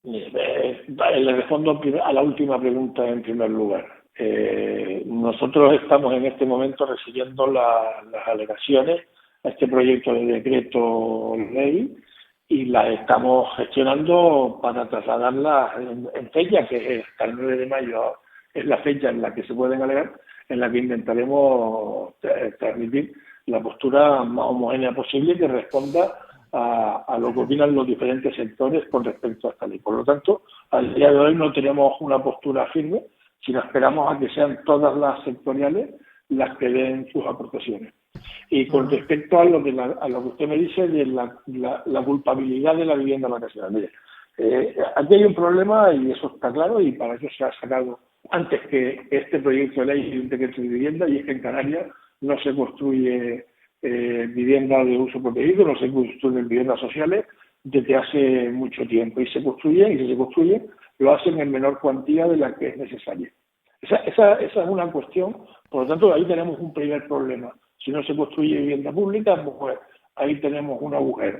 Le respondo a la última pregunta en primer lugar. Nosotros estamos en este momento recibiendo las alegaciones a este proyecto de decreto ley y las estamos gestionando para trasladarlas en fecha, que es el 9 de mayo, es la fecha en la que se pueden alegar, en la que intentaremos transmitir la postura más homogénea posible que responda a lo que opinan los diferentes sectores con respecto a esta ley. Por lo tanto, al día de hoy no tenemos una postura firme, sino esperamos a que sean todas las sectoriales las que den sus aportaciones. Y con respecto a lo que usted me dice de la culpabilidad de la vivienda vacacional, mire, aquí hay un problema y eso está claro, y para eso se ha sacado antes que este proyecto de ley y un decreto de vivienda, y es que en Canarias no se construye vivienda de uso protegido, no se construyen viviendas sociales desde hace mucho tiempo, y se construyen, y si se construyen, lo hacen en menor cuantía de la que es necesaria. Esa es una cuestión. Por lo tanto, ahí tenemos un primer problema. Si no se construye vivienda pública, pues ahí tenemos un agujero.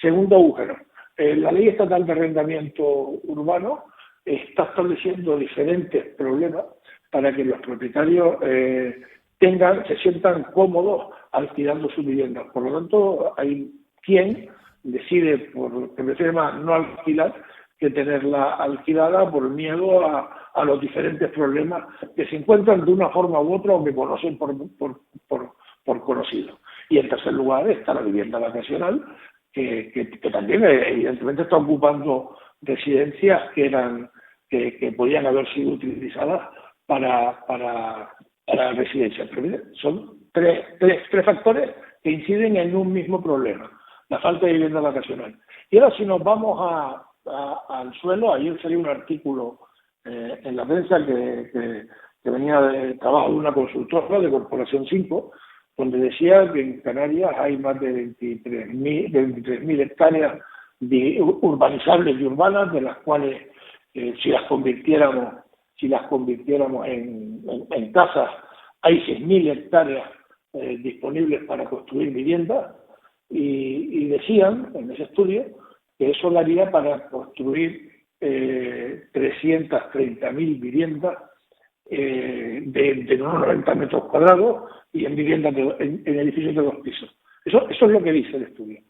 Segundo agujero, la Ley Estatal de Arrendamiento Urbano está estableciendo diferentes problemas para que los propietarios se sientan cómodos alquilando sus viviendas. Por lo tanto, hay quien decide, por que prefiere más no alquilar, que tenerla alquilada por miedo a los diferentes problemas que se encuentran de una forma u otra o que conocen por conocido. Y en tercer lugar está la vivienda vacacional, que también evidentemente está ocupando residencias que podían haber sido utilizadas para residencias. Pero mire, son tres factores que inciden en un mismo problema, la falta de vivienda vacacional. Y ahora si nos vamos al suelo, ayer salió un artículo en la prensa que venía de trabajo de una consultora de Corporación 5, donde decía que en Canarias hay más de 23.000 hectáreas urbanizables y urbanas, de las cuales si las convirtiéramos en casas, hay 6.000 hectáreas disponibles para construir viviendas, y decían en ese estudio que eso daría para construir 330.000 viviendas de unos 90 metros cuadrados y en viviendas en edificios de 2 pisos. Eso es lo que dice el estudio.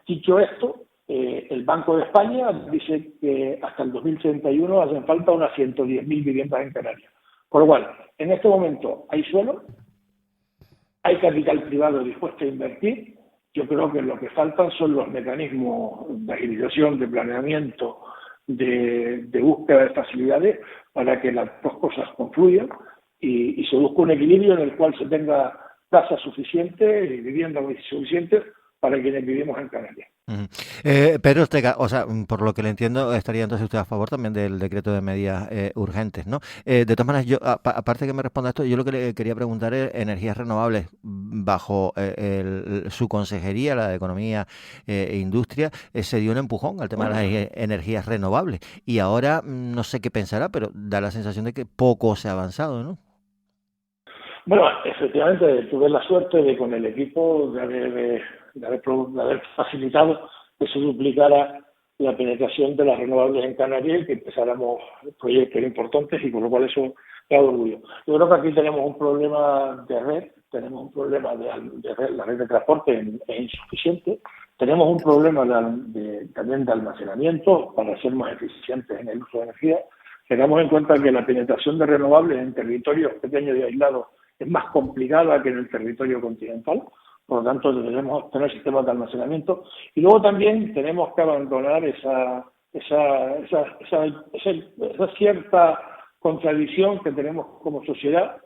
Dicho esto, el Banco de España dice que hasta el 2031 hacen falta unas 110.000 viviendas en Canarias. Por lo cual, en este momento hay suelo, hay capital privado dispuesto a invertir. Yo creo que lo que faltan son los mecanismos de agilización, de planeamiento, de búsqueda de facilidades para que las dos cosas confluyan y se busque un equilibrio en el cual se tenga casas suficientes y viviendas suficientes para quienes vivimos en Canarias. Pedro Ortega, o sea, por lo que le entiendo, estaría entonces usted a favor también del decreto de medidas urgentes, ¿no? De todas maneras, yo, aparte que me responda esto, yo lo que le quería preguntar es energías renovables bajo su consejería, la de Economía e Industria, se dio un empujón al tema de las energías renovables y ahora no sé qué pensará, pero da la sensación de que poco se ha avanzado, ¿no? Bueno, efectivamente, tuve la suerte de con el equipo de haber facilitado que se duplicara la penetración de las renovables en Canarias y que empezáramos proyectos importantes, y con lo cual eso da orgullo. Yo creo que aquí tenemos un problema de red, tenemos un problema de red, la red de transporte es insuficiente, tenemos un problema también de almacenamiento para ser más eficientes en el uso de energía. Tengamos en cuenta que la penetración de renovables en territorios pequeños y aislados es más complicada que en el territorio continental. Por lo tanto, debemos tener sistemas de almacenamiento y luego también tenemos que abandonar esa cierta contradicción que tenemos como sociedad,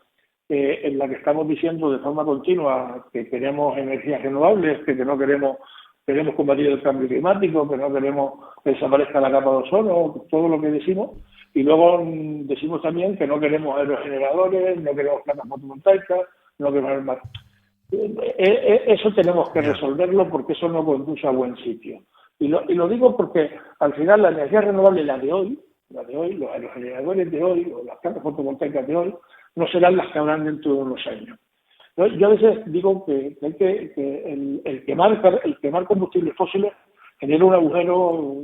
en la que estamos diciendo de forma continua que queremos energías renovables, que no queremos combatir el cambio climático, que no queremos que desaparezca la capa de ozono, todo lo que decimos, y luego decimos también que no queremos aerogeneradores, no queremos placas fotovoltaicas, no queremos más. Eso tenemos que resolverlo porque eso no conduce a buen sitio. Y lo digo porque al final la energía renovable, la de hoy, los aerogeneradores de hoy o las placas fotovoltaicas de hoy, no serán las que habrán dentro de unos años. Yo a veces digo que el quemar combustibles fósiles genera un agujero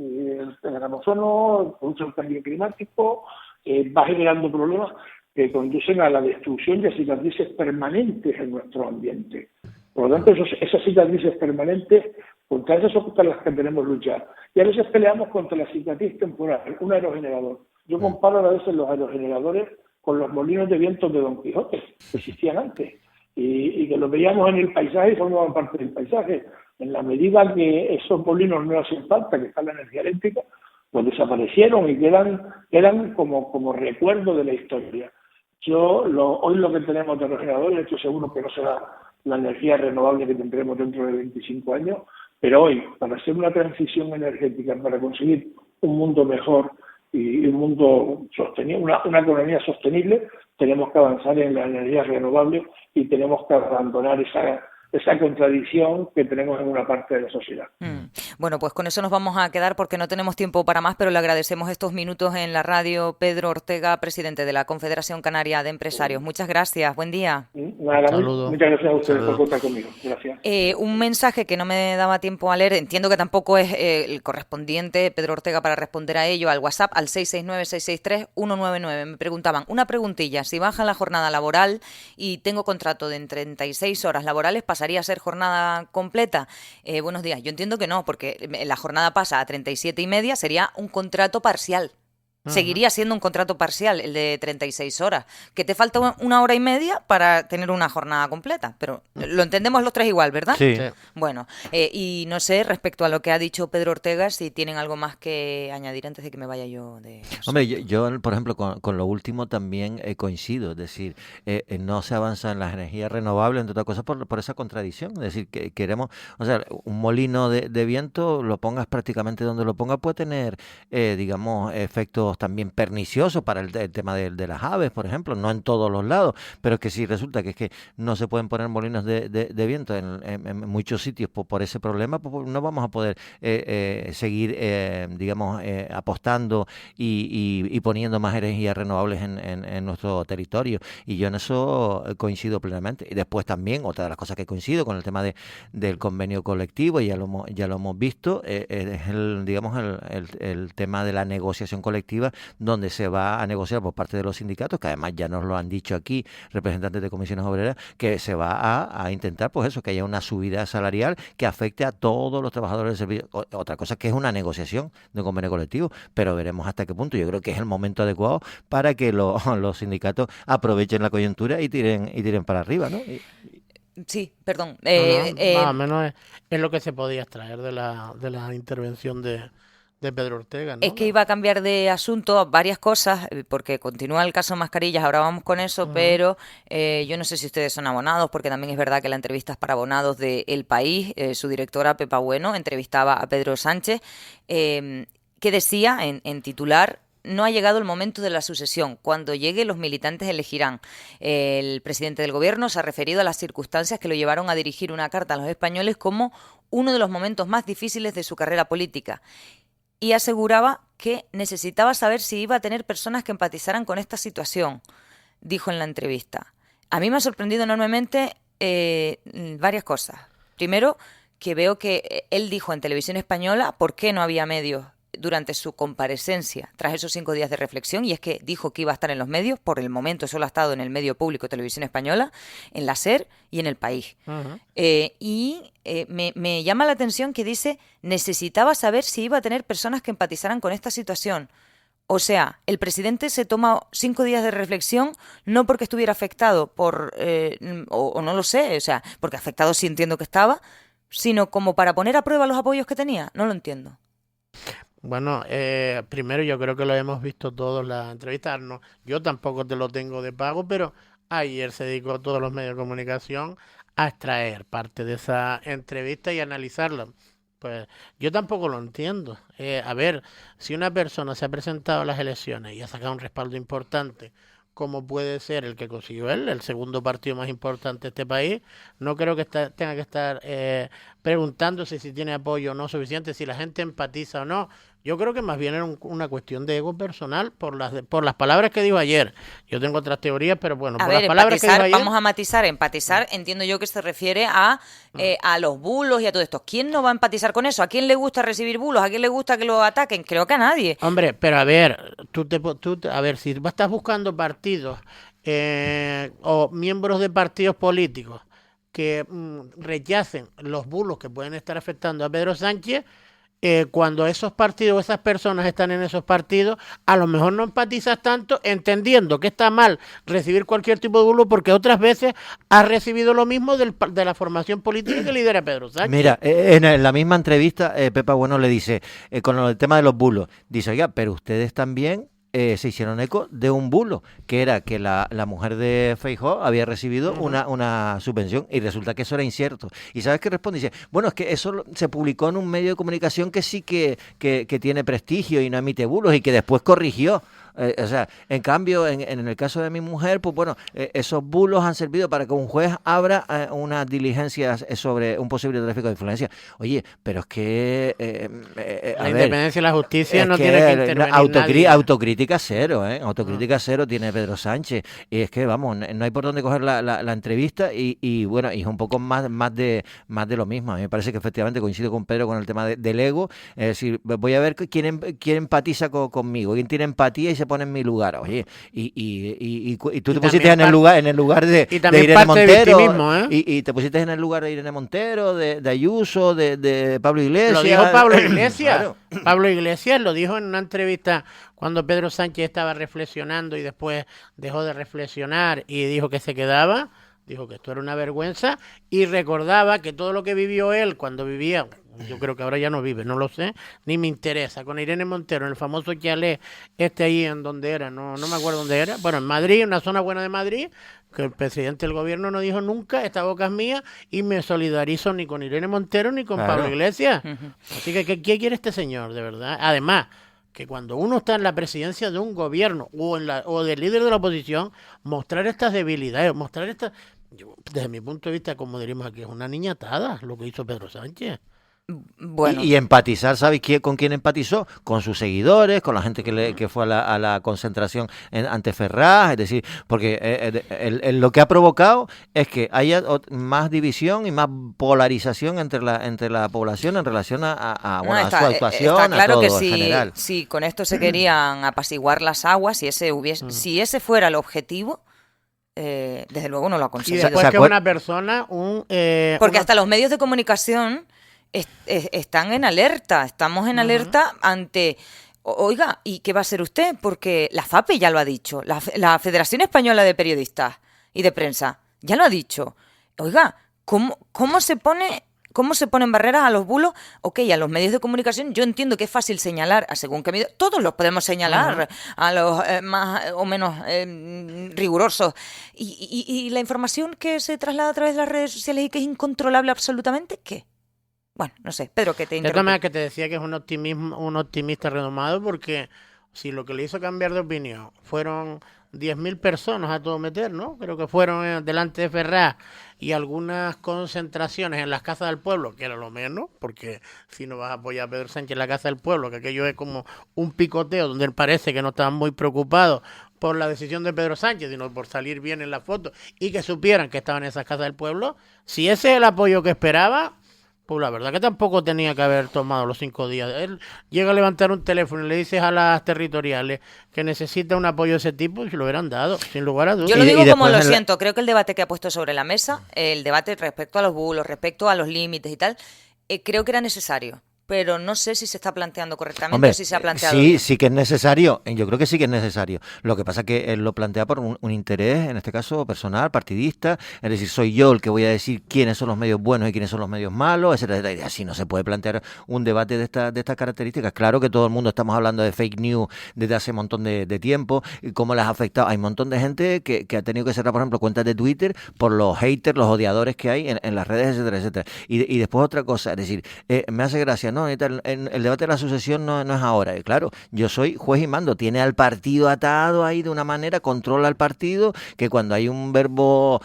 en el ozono, produce un cambio climático, va generando problemas que conducen a la destrucción de cicatrices permanentes en nuestro ambiente. Por lo tanto, esas cicatrices permanentes, contra esas son contra las que tenemos que luchar. Y a veces peleamos contra la cicatriz temporal, un aerogenerador. Yo comparo a veces los aerogeneradores con los molinos de viento de Don Quijote, que existían antes, y que los veíamos en el paisaje y formaban parte del paisaje. En la medida que esos molinos no hacen falta, que está la energía eléctrica, pues desaparecieron y quedan como recuerdo de la historia. Hoy lo que tenemos de aerogeneradores, estoy seguro que no será la energía renovable que tendremos dentro de 25 años, pero hoy, para hacer una transición energética, para conseguir un mundo mejor y un mundo sostenible, una economía sostenible, tenemos que avanzar en las energías renovables y tenemos que abandonar esa contradicción que tenemos en una parte de la sociedad. Bueno, pues con eso nos vamos a quedar porque no tenemos tiempo para más, pero le agradecemos estos minutos en la radio. Pedro Ortega, presidente de la Confederación Canaria de Empresarios. Muchas gracias, buen día. Muchas gracias a ustedes por contar conmigo. Gracias. Un mensaje que no me daba tiempo a leer, entiendo que tampoco es el correspondiente, Pedro Ortega, para responder a ello, al WhatsApp, al 669-663-199. Me preguntaban, una preguntilla, si baja la jornada laboral y tengo contrato de 36 horas laborales, ¿pasaría a ser jornada completa? Buenos días, yo entiendo que no, porque porque la jornada pasa a 37,5, sería un contrato parcial. Seguiría siendo un contrato parcial, el de 36 horas. Que te falta 1 hora y media para tener una jornada completa. Pero lo entendemos los tres igual, ¿verdad? Sí. Bueno, y no sé, respecto a lo que ha dicho Pedro Ortega, si tienen algo más que añadir antes de que me vaya yo de... Hombre, yo, por ejemplo, con lo último también coincido. Es decir, no se avanza en las energías renovables, entre otras cosas, por esa contradicción. Es decir, que queremos, o sea, un molino de viento, lo pongas prácticamente donde lo pongas, puede tener, digamos, efectos también perniciosos para el tema de las aves, por ejemplo, no en todos los lados, pero que si resulta que es que no se pueden poner molinos de viento en muchos sitios por ese problema, pues no vamos a poder seguir, digamos, apostando y poniendo más energías renovables en nuestro territorio. Y yo en eso coincido plenamente. Y después también, otra de las cosas que coincido con el tema del convenio colectivo, y ya lo hemos visto, es digamos, el tema de la negociación colectiva, donde se va a negociar por parte de los sindicatos, que además ya nos lo han dicho aquí representantes de comisiones obreras, que se va a intentar, pues eso, que haya una subida salarial que afecte a todos los trabajadores del servicio. Otra cosa que es una negociación de un convenio colectivo, pero veremos hasta qué punto. Yo creo que es el momento adecuado para que los sindicatos aprovechen la coyuntura y tiren para arriba, ¿no? Sí, perdón. Más o menos es lo que se podía extraer de la intervención de Pedro Ortega, ¿no? Es que iba a cambiar de asunto varias cosas, porque continúa el caso Mascarillas, ahora vamos con eso, pero yo no sé si ustedes son abonados, porque también es verdad que la entrevista es para abonados de El País. Su directora, Pepa Bueno, entrevistaba a Pedro Sánchez, que decía en titular: no ha llegado el momento de la sucesión. Cuando llegue, los militantes elegirán. El presidente del gobierno se ha referido a las circunstancias que lo llevaron a dirigir una carta a los españoles como uno de los momentos más difíciles de su carrera política. Y aseguraba que necesitaba saber si iba a tener personas que empatizaran con esta situación, dijo en la entrevista. A mí me ha sorprendido enormemente varias cosas. Primero, que veo que él dijo en Televisión Española por qué no había medios durante su comparecencia tras esos 5 días de reflexión, y es que dijo que iba a estar en los medios. Por el momento solo ha estado en el medio público Televisión Española, en la SER y en El País. Me llama la atención que dice: necesitaba saber si iba a tener personas que empatizaran con esta situación. O sea, el presidente se toma 5 días de reflexión no porque estuviera afectado por, o no lo sé, o sea, porque afectado sí entiendo que estaba, sino como para poner a prueba los apoyos que tenía. No lo entiendo. Bueno, primero yo creo que lo hemos visto todos las entrevistas. No, yo tampoco te lo tengo de pago, pero ayer se dedicó a todos los medios de comunicación a extraer parte de esa entrevista y analizarla. Pues yo tampoco lo entiendo. A ver, si una persona se ha presentado a las elecciones y ha sacado un respaldo importante, como puede ser el que consiguió él, el segundo partido más importante de este país, no creo que tenga que estar preguntándose si tiene apoyo o no suficiente, si la gente empatiza o no. Yo creo que más bien era una cuestión de ego personal por las palabras que dijo ayer. Yo tengo otras teorías, pero bueno, por las palabras que dijo ayer... Vamos a matizar. Empatizar, entiendo yo que se refiere a los bulos y a todo esto. ¿Quién no va a empatizar con eso? ¿A quién le gusta recibir bulos? ¿A quién le gusta que lo ataquen? Creo que a nadie. Hombre, pero a ver, a ver, si estás buscando partidos o miembros de partidos políticos que rechacen los bulos que pueden estar afectando a Pedro Sánchez, cuando esos partidos o esas personas están en esos partidos, a lo mejor no empatizas tanto, entendiendo que está mal recibir cualquier tipo de bulo, porque otras veces has recibido lo mismo de la formación política que lidera Pedro Sánchez. Mira, en la misma entrevista, Pepa Bueno le dice, con el tema de los bulos, dice: oiga, pero ustedes también se hicieron eco de un bulo, que era que la mujer de Feijóo había recibido una subvención, y resulta que eso era incierto. ¿Y sabes qué responde? Dice: bueno, es que eso se publicó en un medio de comunicación que sí que tiene prestigio y no emite bulos, y que después corrigió. O sea, en cambio, en el caso de mi mujer, pues bueno, esos bulos han servido para que un juez abra unas diligencias sobre un posible tráfico de influencia. Oye, pero es que... la independencia de la justicia no tiene que intervenir autocrítica cero, autocrítica cero tiene Pedro Sánchez. Y es que, vamos, no hay por dónde coger la entrevista, y bueno, y es un poco más de lo mismo. A mí me parece que efectivamente coincido con Pedro con el tema del ego. Es decir, voy a ver quién empatiza conmigo, quién tiene empatía y se pone en mi lugar, oye, y tú Y te pusiste también en el lugar de y también Irene parte de Montero, victimismo, ¿eh? y te pusiste en el lugar de Irene Montero, de Ayuso, de Pablo Iglesias. Lo dijo Pablo Iglesias. Claro. Pablo Iglesias lo dijo en una entrevista cuando Pedro Sánchez estaba reflexionando y después dejó de reflexionar y dijo que se quedaba. Dijo que esto era una vergüenza y recordaba que todo lo que vivió él cuando vivía, yo creo que ahora ya no vive, no lo sé, ni me interesa, con Irene Montero en el famoso chalet ahí en donde era, no me acuerdo dónde era, bueno, en Madrid, una zona buena de Madrid, que el presidente del gobierno no dijo nunca, esta boca es mía, y me solidarizo ni con Irene Montero ni con Claro. Pablo Iglesias. Así que, ¿qué quiere este señor, de verdad? Además, que cuando uno está en la presidencia de un gobierno o del líder de la oposición, mostrar estas debilidades, mostrar estas... Desde mi punto de vista, como diríamos aquí, es una niñatada lo que hizo Pedro Sánchez. Bueno, Y empatizar, ¿sabes con quién empatizó? Con sus seguidores, con la gente que fue a la concentración ante Ferraz, es decir, porque lo que ha provocado es que haya más división y más polarización entre la población en relación a no, a su actuación, está claro a todo que en si, general. si con esto se querían apaciguar las aguas, si ese fuera el objetivo, desde luego no lo ha Y conseguido. después ¿Se que acuer- una persona, Porque hasta los medios de comunicación están en alerta, estamos en alerta ante... Oiga, ¿y qué va a hacer usted? Porque la FAPE ya lo ha dicho, la Federación Española de Periodistas y de Prensa ya lo ha dicho. Oiga, ¿cómo se ponen barreras a los bulos? Ok, a los medios de comunicación yo entiendo que es fácil señalar, según qué medio, todos los podemos señalar, a los más o menos rigurosos. Y la información que se traslada a través de las redes sociales y que es incontrolable absolutamente, ¿qué? Bueno, no sé, Pedro, que te de todas interrumpo. maneras que te decía que es un optimista renomado, porque si lo que le hizo cambiar de opinión fueron 10.000 personas a todo meter, ¿no? Creo que fueron delante de Ferraz y algunas concentraciones en las casas del pueblo, que era lo menos, porque si no vas a apoyar a Pedro Sánchez en la casa del pueblo, que aquello es como un picoteo donde él parece que no estaban muy preocupados por la decisión de Pedro Sánchez, sino por salir bien en la foto y que supieran que estaban en esas casas del pueblo, si ese es el apoyo que esperaba, pues la verdad que tampoco tenía que haber tomado los 5 días. Él llega a levantar un teléfono y le dices a las territoriales que necesita un apoyo de ese tipo y se lo hubieran dado, sin lugar a dudas. Yo lo Y digo como después lo en la- siento, creo que el debate que ha puesto sobre la mesa, el debate respecto a los bulos, respecto a los límites y tal, creo que era necesario. Pero no sé si se está planteando correctamente Hombre, o si se ha planteado sí, bien. sí que es necesario. Yo creo que sí que es necesario. Lo que pasa es que él lo plantea por un interés, en este caso personal, partidista. Es decir, soy yo el que voy a decir quiénes son los medios buenos y quiénes son los medios malos, etcétera, etcétera. Y así no se puede plantear un debate de estas características. Claro que todo el mundo estamos hablando de fake news desde hace un montón de tiempo y cómo las ha afectado. Hay un montón de gente que ha tenido que cerrar, por ejemplo, cuentas de Twitter por los haters, los odiadores que hay en las redes, etcétera, etcétera. Y después otra cosa, es decir, me hace gracia, ¿no? El debate de la sucesión no es ahora. Y claro, yo soy juez y mando, tiene al partido atado ahí de una manera, controla al partido, que cuando hay un verbo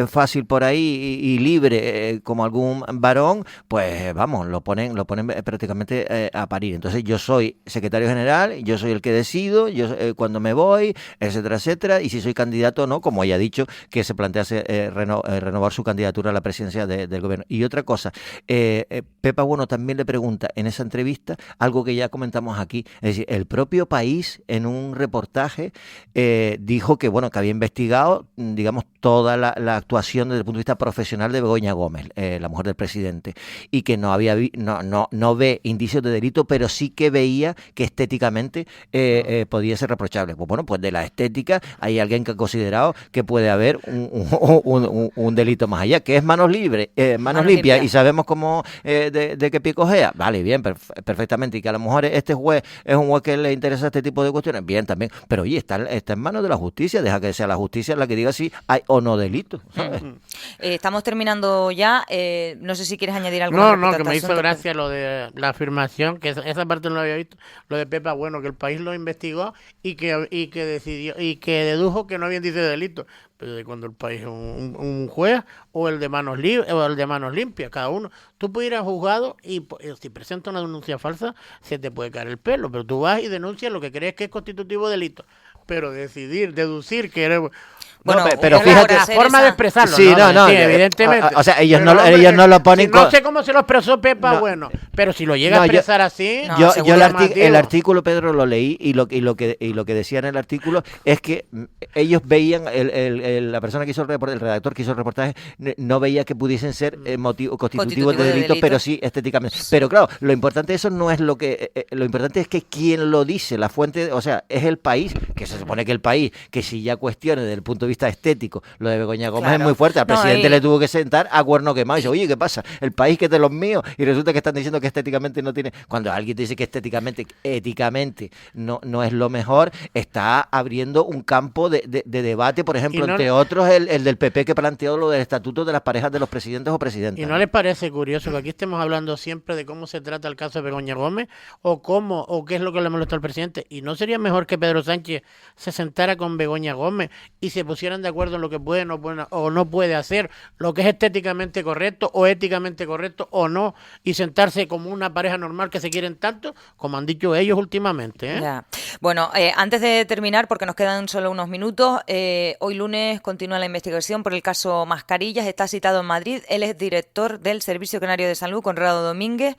fácil por ahí y libre, como algún varón, pues vamos, lo ponen prácticamente a parir. Entonces yo soy secretario general, yo soy el que decido, yo cuando me voy, etcétera, etcétera, y si soy candidato o no, como ella ha dicho, que se plantease renovar su candidatura a la presidencia del gobierno. Y otra cosa, Pepa Bueno también le pregunta en esa entrevista algo que ya comentamos aquí, es decir, el propio País en un reportaje dijo que bueno, que había investigado, digamos, toda la actuación desde el punto de vista profesional de Begoña Gómez, la mujer del presidente, y que no ve indicios de delito, pero sí que veía que estéticamente podía ser reprochable. Pues bueno, pues de la estética hay alguien que ha considerado que puede haber un delito más allá, que es manos libres, manos limpias, y sabemos cómo de qué pie cojea. Vale, bien, perfectamente, y que a lo mejor este juez es un juez que le interesa este tipo de cuestiones, bien también, pero oye, está en manos de la justicia, deja que sea la justicia la que diga si hay o no delito, ¿sabes? Estamos terminando ya, no sé si quieres añadir algo. No, que me hizo gracia lo de la afirmación, que esa parte no lo había visto, lo de Pepa Bueno, que el País lo investigó y que decidió y que dedujo que no había índice de delito. Pero de cuando el País es un juez o el de manos libres o el de manos limpias, cada uno. Tú puedes ir a juzgado y si presentas una denuncia falsa se te puede caer el pelo, pero tú vas y denuncias lo que crees que es constitutivo delito. Pero deducir que eres Bueno, pero una fíjate, hora la forma de expresarlo. Sí, no, Sí, evidentemente. o sea, ellos Pero, no, hombre, ellos no lo ponen no sé cómo se lo expresó Pepa, No. bueno, pero si lo llega a No, expresar así, No, yo seguro. el artículo, Pedro, lo leí y lo que decía en el artículo es que ellos veían, la persona que hizo el redactor que hizo el reportaje, no veía que pudiesen ser constitutivos de delito, pero sí estéticamente. Pero claro, lo importante de eso no es lo importante es que quien lo dice, la fuente, o sea, es el país, que se supone que el país, que si ya cuestione desde el punto de vista estético, lo de Begoña Gómez es muy fuerte. Al presidente le tuvo que sentar a cuerno quemado y dice, oye, ¿qué pasa? El país que es de los míos, y resulta que están diciendo que estéticamente no tiene. Cuando alguien te dice que éticamente no es lo mejor, está abriendo un campo de debate, por ejemplo, entre otros, el del PP que planteó lo del estatuto de las parejas de los presidentes o presidentas. ¿Y no les parece curioso que aquí estemos hablando siempre de cómo se trata el caso de Begoña Gómez o qué es lo que le molestó al presidente? ¿Y no sería mejor que Pedro Sánchez se sentara con Begoña Gómez y se pusieran de acuerdo en lo que puede o no puede hacer, lo que es estéticamente correcto o éticamente correcto o no, y sentarse como una pareja normal que se quieren tanto, como han dicho ellos últimamente, ¿eh? Ya. Bueno, antes de terminar, porque nos quedan solo unos minutos, hoy lunes continúa la investigación por el caso Mascarillas. Está citado en Madrid. Él es director del Servicio Canario de Salud, Conrado Domínguez.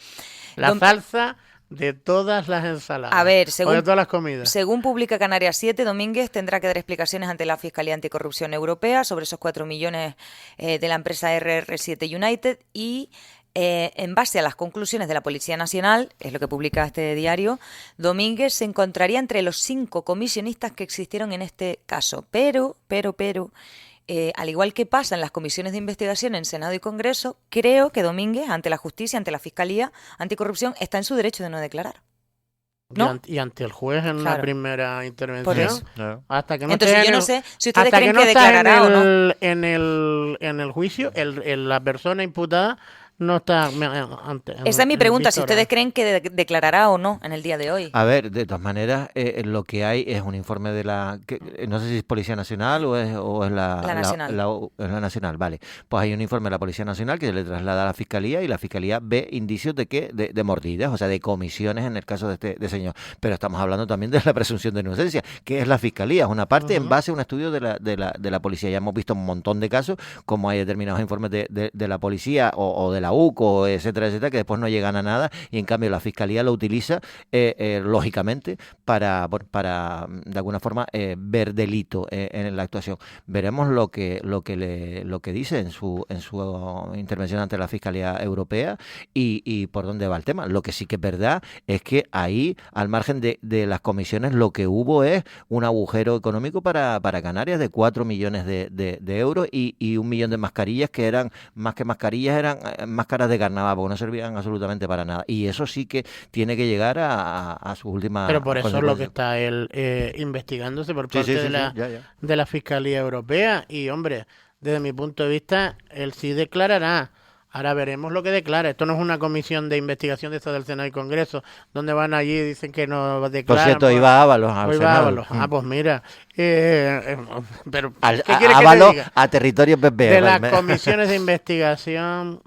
La salsa de todas las ensaladas. A ver, o de todas las comidas. según publica Canarias 7, Domínguez tendrá que dar explicaciones ante la Fiscalía Anticorrupción Europea sobre esos 4 millones de la empresa RR7 United y en base a las conclusiones de la Policía Nacional, es lo que publica este diario, Domínguez se encontraría entre los 5 comisionistas que existieron en este caso. Pero, al igual que pasa en las comisiones de investigación en Senado y Congreso, creo que Domínguez, ante la justicia, ante la Fiscalía Anticorrupción, está en su derecho de no declarar. ¿No? Y ante el juez en una primera intervención. Por eso. Hasta que no Entonces yo no sé si ustedes creen que declarará o no. En el juicio, la persona imputada no está ante. Esa es mi pregunta, si ustedes creen que declarará o no en el día de hoy. A ver, de todas maneras, lo que hay es un informe de no sé si es Policía Nacional o es la Nacional. Es la Nacional, vale. Pues hay un informe de la Policía Nacional que se le traslada a la Fiscalía y la Fiscalía ve indicios de mordidas, o sea, de comisiones en el caso de este señor. Pero estamos hablando también de la presunción de inocencia, que es la Fiscalía, es una parte en base a un estudio de la Policía. Ya hemos visto un montón de casos, como hay determinados informes de la Policía o de la UCO, etcétera, que después no llegan a nada y en cambio la Fiscalía lo utiliza lógicamente para de alguna forma ver delito en la actuación. Veremos lo que dice en su intervención ante la Fiscalía Europea y por dónde va el tema. Lo que sí que es verdad es que ahí, al margen de las comisiones, lo que hubo es un agujero económico para Canarias de 4 millones de euros y 1 millón de mascarillas que eran, más que mascarillas, eran máscaras de carnaval, porque no servían absolutamente para nada. Y eso sí que tiene que llegar a sus últimas. Pero por eso es lo que está él investigándose por parte de la Fiscalía Europea. Y, hombre, desde mi punto de vista, él sí declarará. Ahora veremos lo que declara. Esto no es una comisión de investigación de esta del Senado y Congreso, donde van allí y dicen que no declaran. Por cierto, iba Ábalos al Senado. Pues mira. Pero Ábalos a territorio PP. De las comisiones de investigación,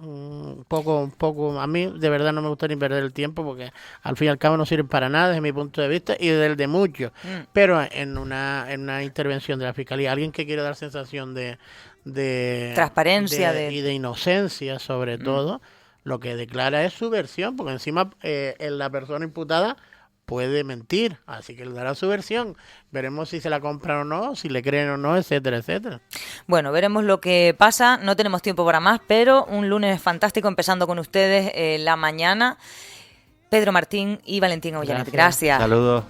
poco. A mí, de verdad, no me gusta ni perder el tiempo, porque al fin y al cabo no sirven para nada, desde mi punto de vista, y desde el de muchos. Pero en una intervención de la Fiscalía, alguien que quiere dar sensación de transparencia y de inocencia sobre todo, lo que declara es su versión, porque encima la persona imputada puede mentir, así que le dará su versión. Veremos si se la compran o no, si le creen o no, etcétera. Bueno, veremos lo que pasa. No tenemos tiempo para más, pero un lunes fantástico empezando con ustedes la mañana. Pedro Martín y Valentín Aullanet. Gracias. Saludos.